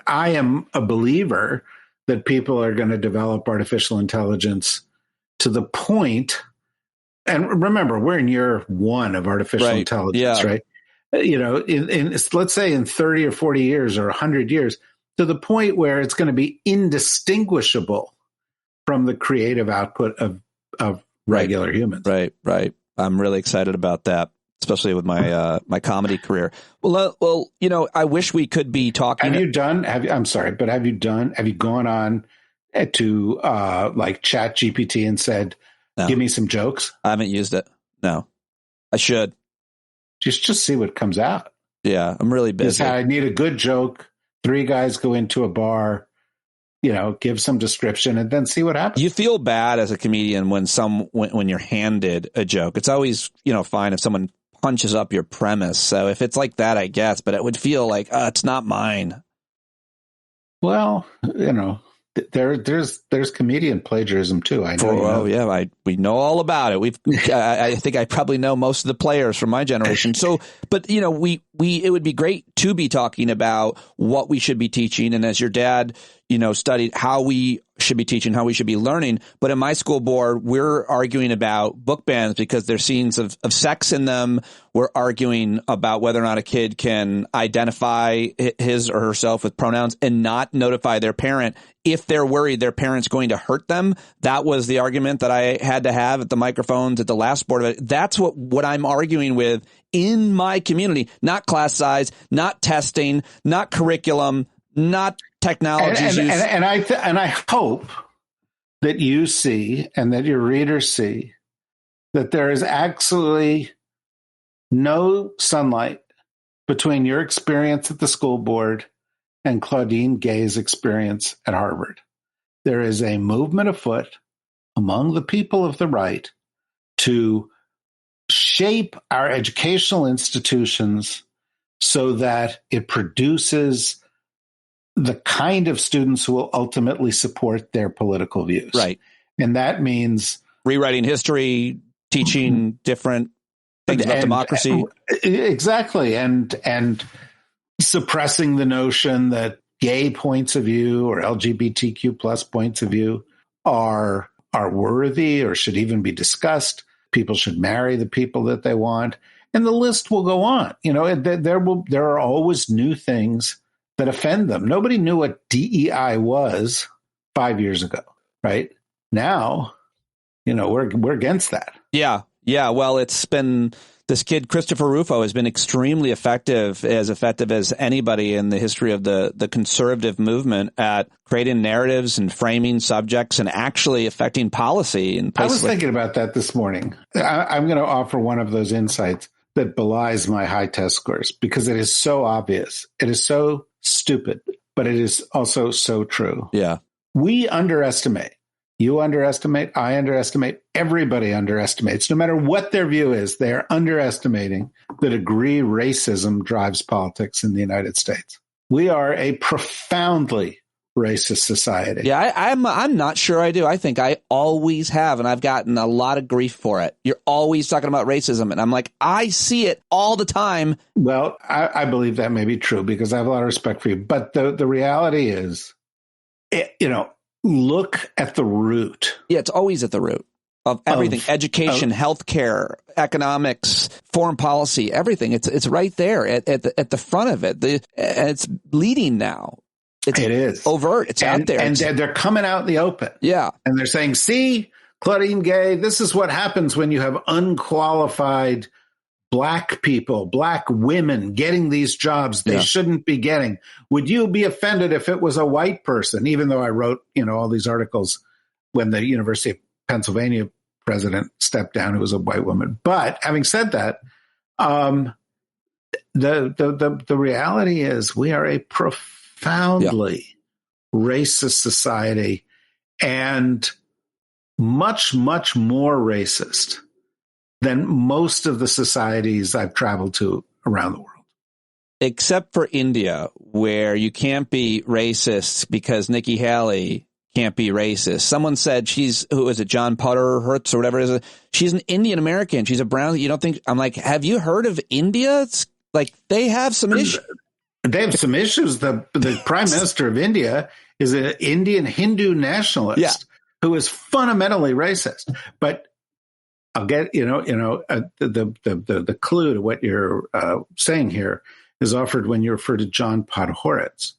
am a believer that people are going to develop artificial intelligence to the point. And remember, we're in year one of artificial intelligence, right? Let's say in 30 or 40 years or 100 years, to the point where it's going to be indistinguishable from the creative output of regular humans. Right. I'm really excited about that, especially with my my comedy career. Well, I wish we could be talking. Have you gone on to like Chat GPT and said, "Give me some jokes"? I haven't used it. No, I should. Just see what comes out. Yeah, I'm really busy. I need a good joke. 3 guys go into a bar, give some description and then see what happens. You feel bad as a comedian when you're handed a joke. It's always, fine if someone punches up your premise. So if it's like that, I guess, but it would feel like, it's not mine. Well, there's comedian plagiarism too. I know. We know all about it. I think I probably know most of the players from my generation. So, but it would be great to be talking about what we should be teaching. And as your dad, studied how we should be teaching, how we should be learning. But in my school board, we're arguing about book bans because there's scenes of sex in them. We're arguing about whether or not a kid can identify his or herself with pronouns and not notify their parent if they're worried their parent's going to hurt them. That was the argument that I had to have at the microphones at the last board. That's what I'm arguing with in my community, not class size, not testing, not curriculum, not technology. And I hope that you see and that your readers see that there is absolutely no sunlight between your experience at the school board and Claudine Gay's experience at Harvard. There is a movement afoot among the people of the right to shape our educational institutions so that it produces the kind of students who will ultimately support their political views. Right. And that means rewriting history, teaching different things about democracy. Exactly. And suppressing the notion that gay points of view or LGBTQ plus points of view are worthy or should even be discussed. People should marry the people that they want. And the list will go on. There are always new things that offend them. Nobody knew what DEI was 5 years ago, right? Now, we're against that. Yeah. Well, it's been this kid, Christopher Rufo, has been extremely effective as anybody in the history of the conservative movement at creating narratives and framing subjects and actually affecting policy. I was thinking about that this morning. I'm going to offer one of those insights that belies my high test scores because it is so obvious. It is so stupid, but it is also so true. Yeah. We underestimate. You underestimate, I underestimate, everybody underestimates. No matter what their view is, they're underestimating the degree racism drives politics in the United States. We are a profoundly racist society. Yeah, I'm not sure I do. I think I always have, and I've gotten a lot of grief for it. You're always talking about racism, and I'm like, I see it all the time. Well, I believe that may be true because I have a lot of respect for you. But the reality is, look at the root. Yeah, it's always at the root of everything. Education, healthcare, economics, foreign policy, everything. It's right there at the front of it. And it's leading now. It is overt. It's out there. And they're coming out in the open. Yeah. And they're saying, see, Claudine Gay, this is what happens when you have unqualified Black people, Black women getting these jobs they shouldn't be getting. Would you be offended if it was a white person? Even though I wrote, all these articles when the University of Pennsylvania president stepped down, who was a white woman. But having said that, the reality is we are a profoundly racist society and much, much more racist than most of the societies I've traveled to around the world. Except for India, where you can't be racist because Nikki Haley can't be racist. Someone said who is it, John Potter Hertz or whatever it is? She's an Indian American. She's a brown. You don't think, I'm like, have you heard of India? It's like they have some issues. They have some issues. The prime minister of India is an Indian Hindu nationalist who is fundamentally racist. But I'll get, the clue to what you're saying here is offered when you refer to John Podhoretz,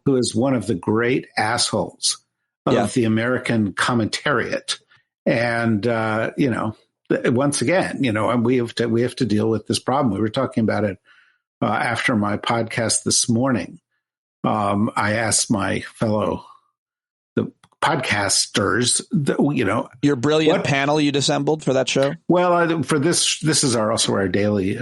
who is one of the great assholes of the American commentariat. And, once again, we have to deal with this problem. We were talking about it after my podcast this morning. I asked my fellow podcasters, your brilliant panel you'd assembled for that show. Well, for this is also our daily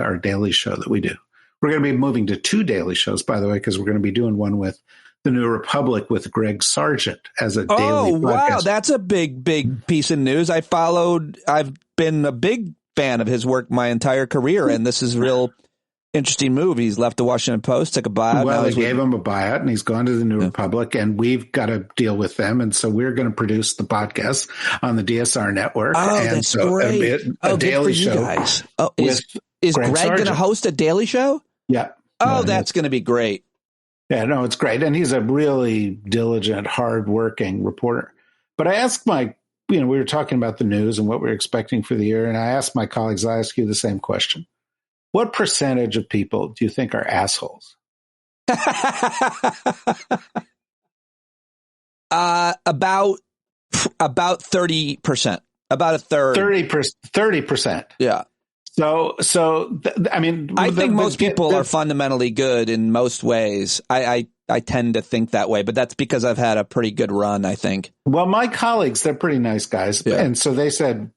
show that we do. We're going to be moving to 2 daily shows, by the way, because we're going to be doing one with the New Republic with Greg Sargent as a daily podcast. Wow, that's a big piece of news. I've been a big fan of his work my entire career, and this is real interesting move. He's left the Washington Post, took a buyout. Well, they gave him a buyout, and he's gone to the New Republic, and we've got to deal with them. And so we're going to produce the podcast on the DSR network. Oh, and that's so great. A daily show. Guys. Oh, is Greg going to host a daily show? Yeah. Oh, that's going to be great. Yeah, no, it's great. And he's a really diligent, hardworking reporter. But I asked we were talking about the news and what we're expecting for the year, and I asked my colleagues, I ask you the same question. What percentage of people do you think are assholes? About 30%. About a third. 30%. Yeah. So I think most people are fundamentally good in most ways. I tend to think that way, but that's because I've had a pretty good run, I think. Well, my colleagues, they're pretty nice guys. Yeah. And so they said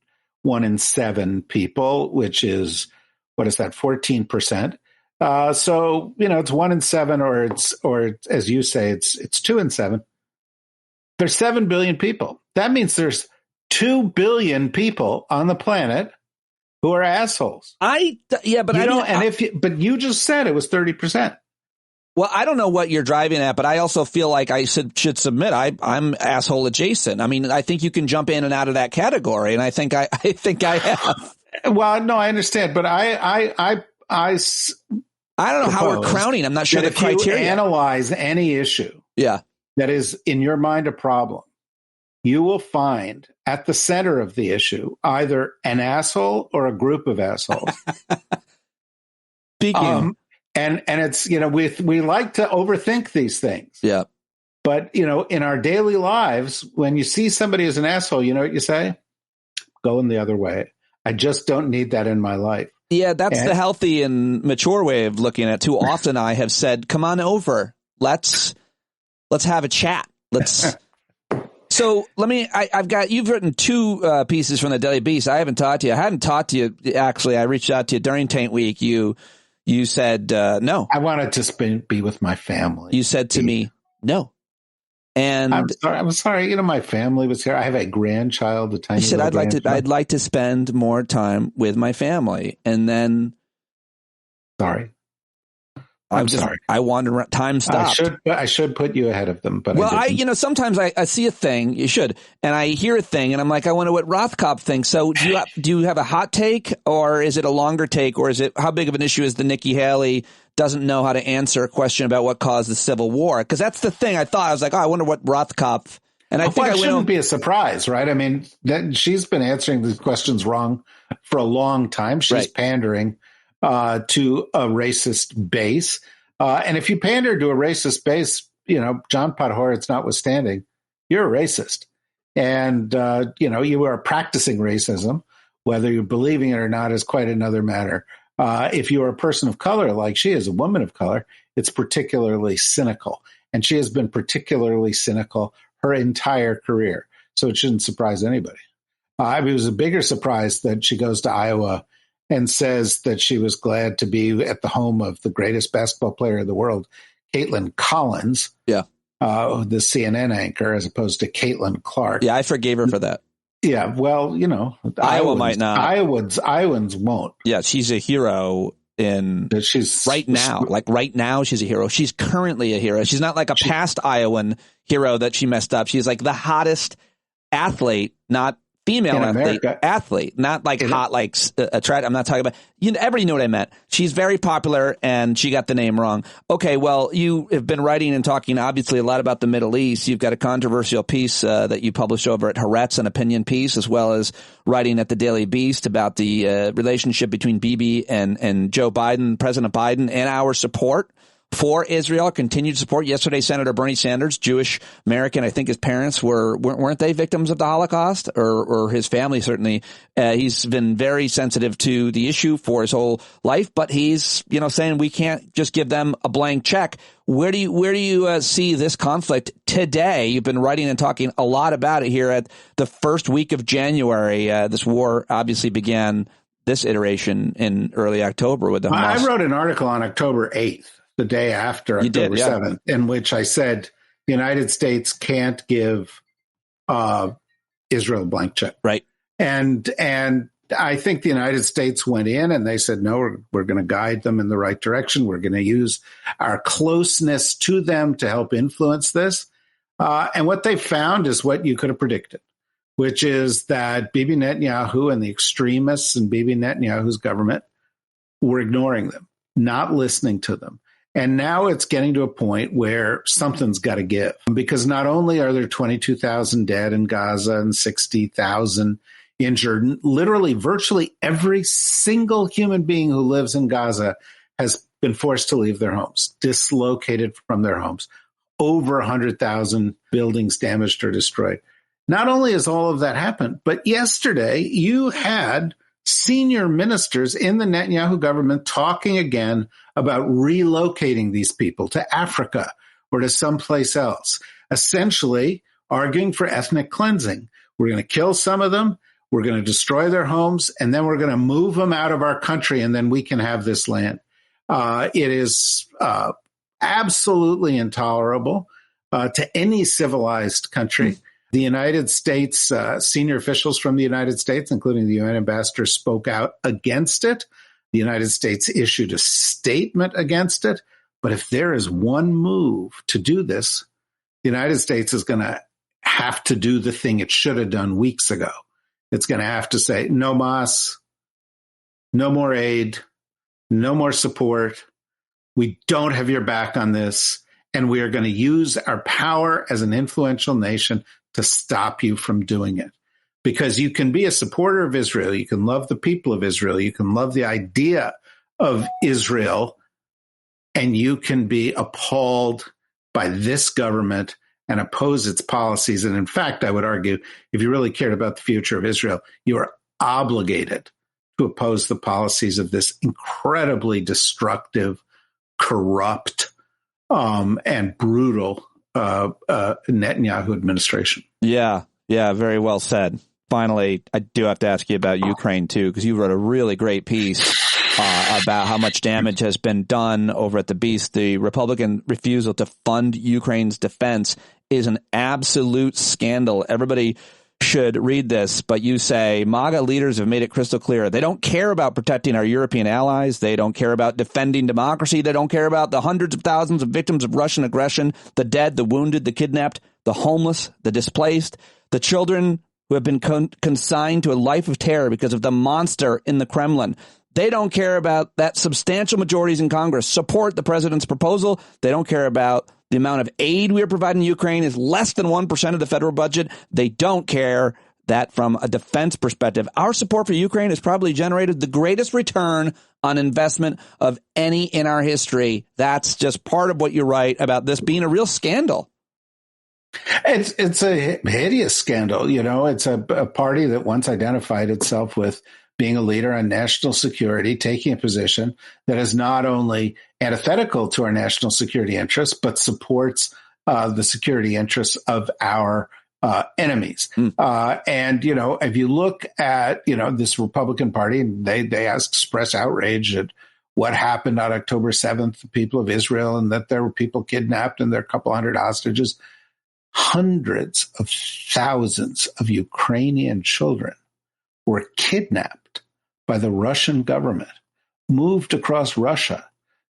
1 in 7 people, which is, what is that, 14%. So, it's 1 in 7 or as you say, it's 2 in 7. There's 7 billion people. That means there's 2 billion people on the planet who are assholes. But you just said it was 30%. Well, I don't know what you're driving at, but I also feel like I should submit. I'm asshole adjacent. I mean, I think you can jump in and out of that category, and I think I have. Well, no, I understand, but I don't know how we're crowning. I'm not sure the criteria. If you analyze any issue that is in your mind a problem, you will find at the center of the issue either an asshole or a group of assholes. Speaking. And it's, we like to overthink these things. Yeah. But, in our daily lives, when you see somebody as an asshole, you know what you say? Going the other way. I just don't need that in my life. Yeah, that's the healthy and mature way of looking at it. Too often I have said, come on over. Let's have a chat. So you've written 2 pieces from the Daily Beast. I haven't talked to you. I hadn't talked to you. Actually, I reached out to you during Taint Week. You said, no. I wanted to be with my family. You said to me, no. And I'm sorry. My family was here. I have a grandchild, a tiny. I said I'd like to spend more time with my family, and then. Sorry. I'm sorry. I wanted around. Time stopped. I should put you ahead of them, but sometimes I see a thing. You should, and I hear a thing, and I'm like, I wonder what Rothkopf thinks. So do you have a hot take, or is it a longer take, or is it how big of an issue is the Nikki Haley doesn't know how to answer a question about what caused the Civil War? Because that's the thing. I thought I was like, I wonder what Rothkopf. And I think it shouldn't be a surprise, right? I mean, she's been answering these questions wrong for a long time. She's pandering to a racist base. And if you pander to a racist base, John Podhoretz notwithstanding, you're a racist. And, you are practicing racism. Whether you're believing it or not is quite another matter. If you are a person of color, like she is, a woman of color, it's particularly cynical. And she has been particularly cynical her entire career. So it shouldn't surprise anybody. It was a bigger surprise that she goes to Iowa and says that she was glad to be at the home of the greatest basketball player in the world, Caitlin Collins, the CNN anchor, as opposed to Caitlin Clark. Yeah, I forgave her for that. Yeah, well, Iowa might not. Iowans won't. Yeah, she's a hero she's right now, she's a hero. She's currently a hero. She's not like a past Iowan hero that she messed up. She's like the hottest athlete, not female athlete, not like hot, like attract. I'm not talking about, everybody know what I meant. She's very popular and she got the name wrong. Okay. Well, you have been writing and talking obviously a lot about the Middle East. You've got a controversial piece that you published over at Haaretz, an opinion piece, as well as writing at the Daily Beast about the relationship between Bibi and Joe Biden, President Biden, and our support for Israel, continued support. Yesterday, Senator Bernie Sanders, Jewish American, I think his parents weren't they victims of the Holocaust, or his family certainly. He's been very sensitive to the issue for his whole life, but he's saying we can't just give them a blank check. Where do you see this conflict today? You've been writing and talking a lot about it here at the first week of January. This war obviously began this iteration in early October with the Hamas. I wrote an article on October 8th. The day after October 7th, in which I said the United States can't give Israel a blank check. Right. And I think the United States went in and they said, no, we're going to guide them in the right direction. We're going to use our closeness to them to help influence this. And what they found is what you could have predicted, which is that Bibi Netanyahu and the extremists in Bibi Netanyahu's government were ignoring them, not listening to them. And now it's getting to a point where something's got to give, because not only are there 22,000 dead in Gaza and 60,000 injured, literally virtually every single human being who lives in Gaza has been forced to leave their homes, dislocated from their homes, over 100,000 buildings damaged or destroyed. Not only has all of that happened, but yesterday you had senior ministers in the Netanyahu government talking again about relocating these people to Africa or to someplace else, essentially arguing for ethnic cleansing. We're going to kill some of them, we're going to destroy their homes, and then we're going to move them out of our country, and then we can have this land. It is absolutely intolerable to any civilized country. The United States, senior officials from the United States, including the UN ambassador, spoke out against it. The United States issued a statement against it. But if there is one move to do this, the United States is going to have to do the thing it should have done weeks ago. It's going to have to say, no mas, no more aid, no more support. We don't have your back on this, and we are going to use our power as an influential nation to stop you from doing it. Because you can be a supporter of Israel, you can love the people of Israel, you can love the idea of Israel, and you can be appalled by this government and oppose its policies. And in fact, I would argue, if you really cared about the future of Israel, you are obligated to oppose the policies of this incredibly destructive, corrupt, and brutal Netanyahu administration. Yeah, very well said. Finally, I do have to ask you about Ukraine, too, because you wrote a really great piece about how much damage has been done over at the Beast. The Republican refusal to fund Ukraine's defense is an absolute scandal. Everybody should read this, but you say MAGA leaders have made it crystal clear. They don't care about protecting our European allies. They don't care about defending democracy. They don't care about the hundreds of thousands of victims of Russian aggression, the dead, the wounded, the kidnapped, the homeless, the displaced, the children who have been consigned to a life of terror because of the monster in the Kremlin. They don't care about that substantial majorities in Congress support the president's proposal. They don't care about the amount of aid we are providing Ukraine is less than 1% of the federal budget. They don't care that from a defense perspective, our support for Ukraine has probably generated the greatest return on investment of any in our history. That's just part of what you write about this being a real scandal. It's a hideous scandal. You know, it's a party that once identified itself with being a leader on national security, taking a position that is not only antithetical to our national security interests, but supports the security interests of our enemies. And, you know, if you look at, you know, this Republican Party, they express outrage at what happened on October 7th, the people of Israel, and that there were people kidnapped and there are a couple hundred hostages. Hundreds of thousands of Ukrainian children were kidnapped by the Russian government, moved across Russia,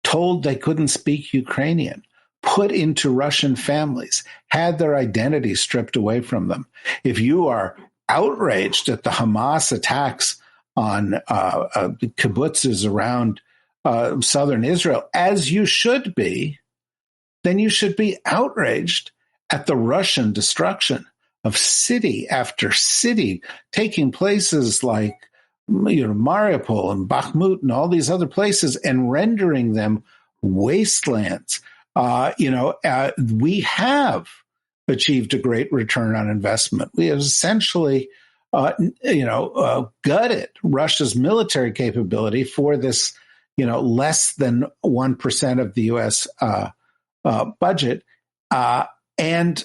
told they couldn't speak Ukrainian, put into Russian families, had their identity stripped away from them. If you are outraged at the Hamas attacks on kibbutzes around southern Israel, as you should be, then you should be outraged at the Russian destruction of city after city, taking places like, you know, Mariupol and Bakhmut and all these other places and rendering them wastelands. We have achieved a great return on investment. We have essentially, gutted Russia's military capability for this, less than 1% of the U.S. Budget. And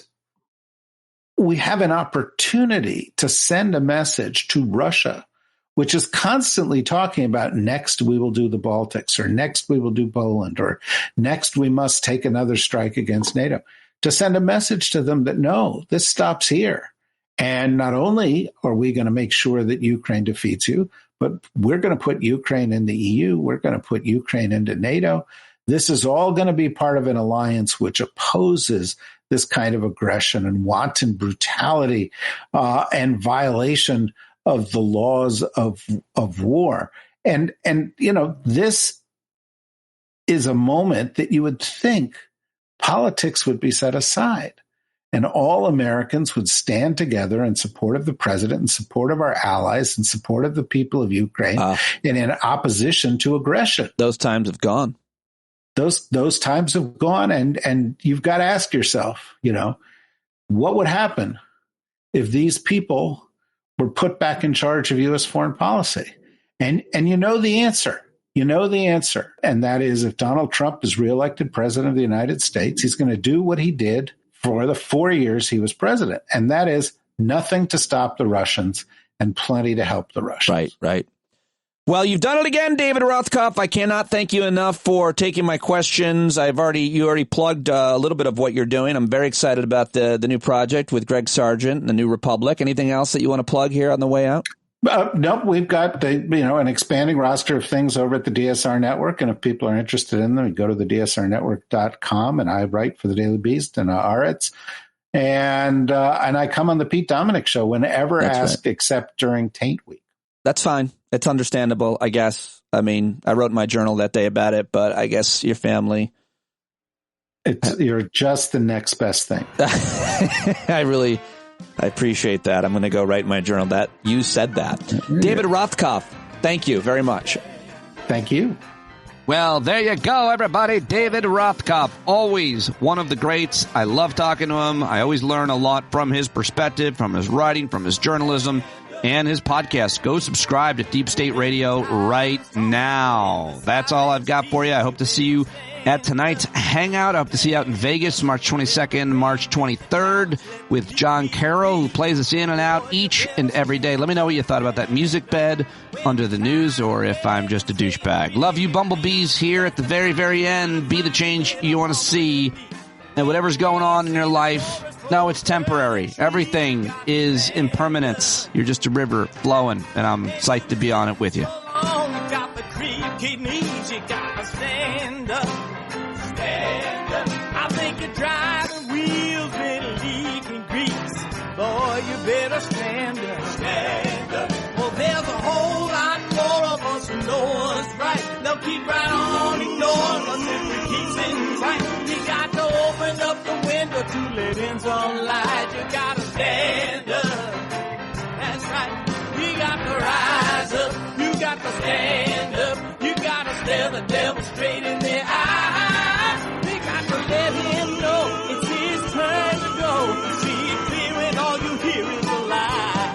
we have an opportunity to send a message to Russia, which is constantly talking about next we will do the Baltics, or next we will do Poland, or next we must take another strike against NATO, to send a message to them that no, this stops here. And not only are we going to make sure that Ukraine defeats you, but we're going to put Ukraine in the EU. We're going to put Ukraine into NATO. This is all going to be part of an alliance which opposes this kind of aggression and wanton brutality and violation of the laws of war. And this is a moment that you would think politics would be set aside and all Americans would stand together in support of the president, in support of our allies, in support of the people of Ukraine, and in opposition to aggression. Those times have gone. Those times have gone, and you've got to ask yourself, what would happen if these people were put back in charge of U.S. foreign policy? And you know the answer. You know the answer. And that is, if Donald Trump is reelected president of the United States, he's going to do what he did for the 4 years he was president. And that is nothing to stop the Russians and plenty to help the Russians. Right. Well, you've done it again, David Rothkopf. I cannot thank you enough for taking my questions. You already plugged a little bit of what you're doing. I'm very excited about the new project with Greg Sargent, The New Republic. Anything else that you want to plug here on the way out? No, we've got an expanding roster of things over at the DSR Network, and if people are interested in them, go to the DSRnetwork.com, and I write for the Daily Beast and Haaretz, and I come on the Pete Dominick Show whenever asked, except during Taint Week. That's fine. It's understandable, I guess. I mean, I wrote in my journal that day about it, but I guess your family. You're just the next best thing. I appreciate that. I'm going to go write in my journal that you said that. David Rothkopf, thank you very much. Thank you. Well, there you go, everybody. David Rothkopf, always one of the greats. I love talking to him. I always learn a lot from his perspective, from his writing, from his journalism, and his podcast. Go subscribe to Deep State Radio right now. That's all I've got for you. I hope to see you at tonight's Hangout. I hope to see you out in Vegas, March 22nd, March 23rd, with John Carroll, who plays us in and out each and every day. Let me know what you thought about that music bed under the news, or if I'm just a douchebag. Love you, bumblebees, here at the very, very end. Be the change you want to see. And whatever's going on in your life, no, it's temporary. Everything is impermanence. You're just a river flowing, and I'm psyched to be on it with you. Got the creaky knees, you gotta stand up, stand up. I think you're driving wheels and leaking grease. Boy, you better stand up, stand up. Well, there's a whole lot more of us who know what's right. They'll keep right on ignoring us if we keep sitting tight. You got to open up the window to let in some light. You gotta stand up, that's right. You got to rise up. You got to stand up. You got to stare the devil straight in the eye. We got to let him know it's his turn to go. See it clear when all you hear is a lie.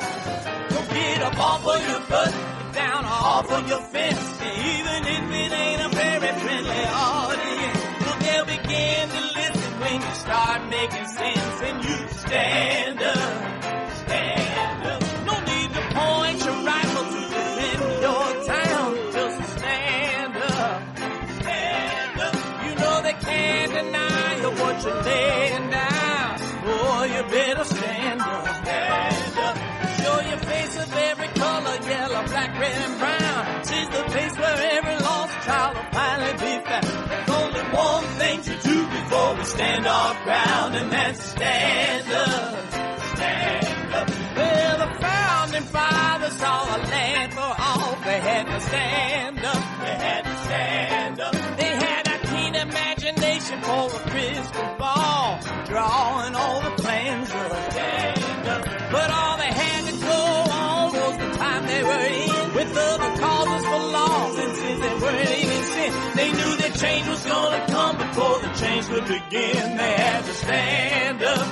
So get up off of your butt, down off of your fence. Even if it ain't a very friendly audience, well, they'll begin to listen when you start making sense. And you stand up, stand up. No need to point your rifle to defend your town. Just stand up, stand up. You know they can't deny you what you're laying down. Boy, you better stand up, stand up. Show your face of every color, yellow, black, red, and brown. She's the place where every lost child will finally be found. There's only one thing to do before we stand our ground, and that's stand up, stand up. Well, the founding fathers saw a land for all. They had to stand up, they had to stand up. They had a keen imagination for a crystal ball, drawing all the plans of a stand up. But all they had to go on was the time they were in, with other causes for laws, and since they weren't even sin, they knew that change was gonna come before the change could begin. They had to stand up.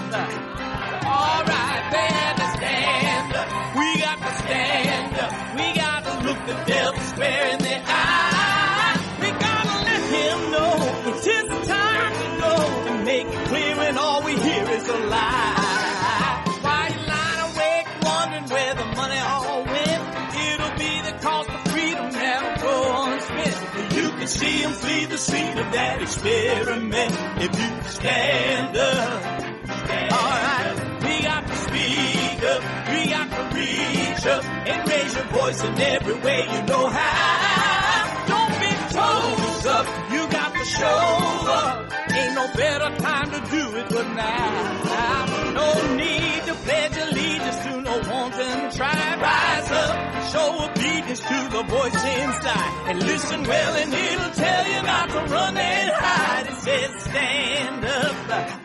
All right, they had to stand up. We got to stand up. We got to look the devil square in the eye. We gotta let him know it's his time to go, and make it clear when all we hear is a lie. Why you lying awake wondering where the money all went? It'll be the cost of freedom that'll go unspent. You can see him flee the scene of that experiment if you stand up. All right. We got to speak up, we got to reach up, and raise your voice in every way you know how. Don't be toes up, you got to show up. Ain't no better time to do it but now. No need to pledge allegiance to no wanton tribe. Rise up, show obedience to the voice inside, and listen well and it'll tell you not to run and hide. It says stand up.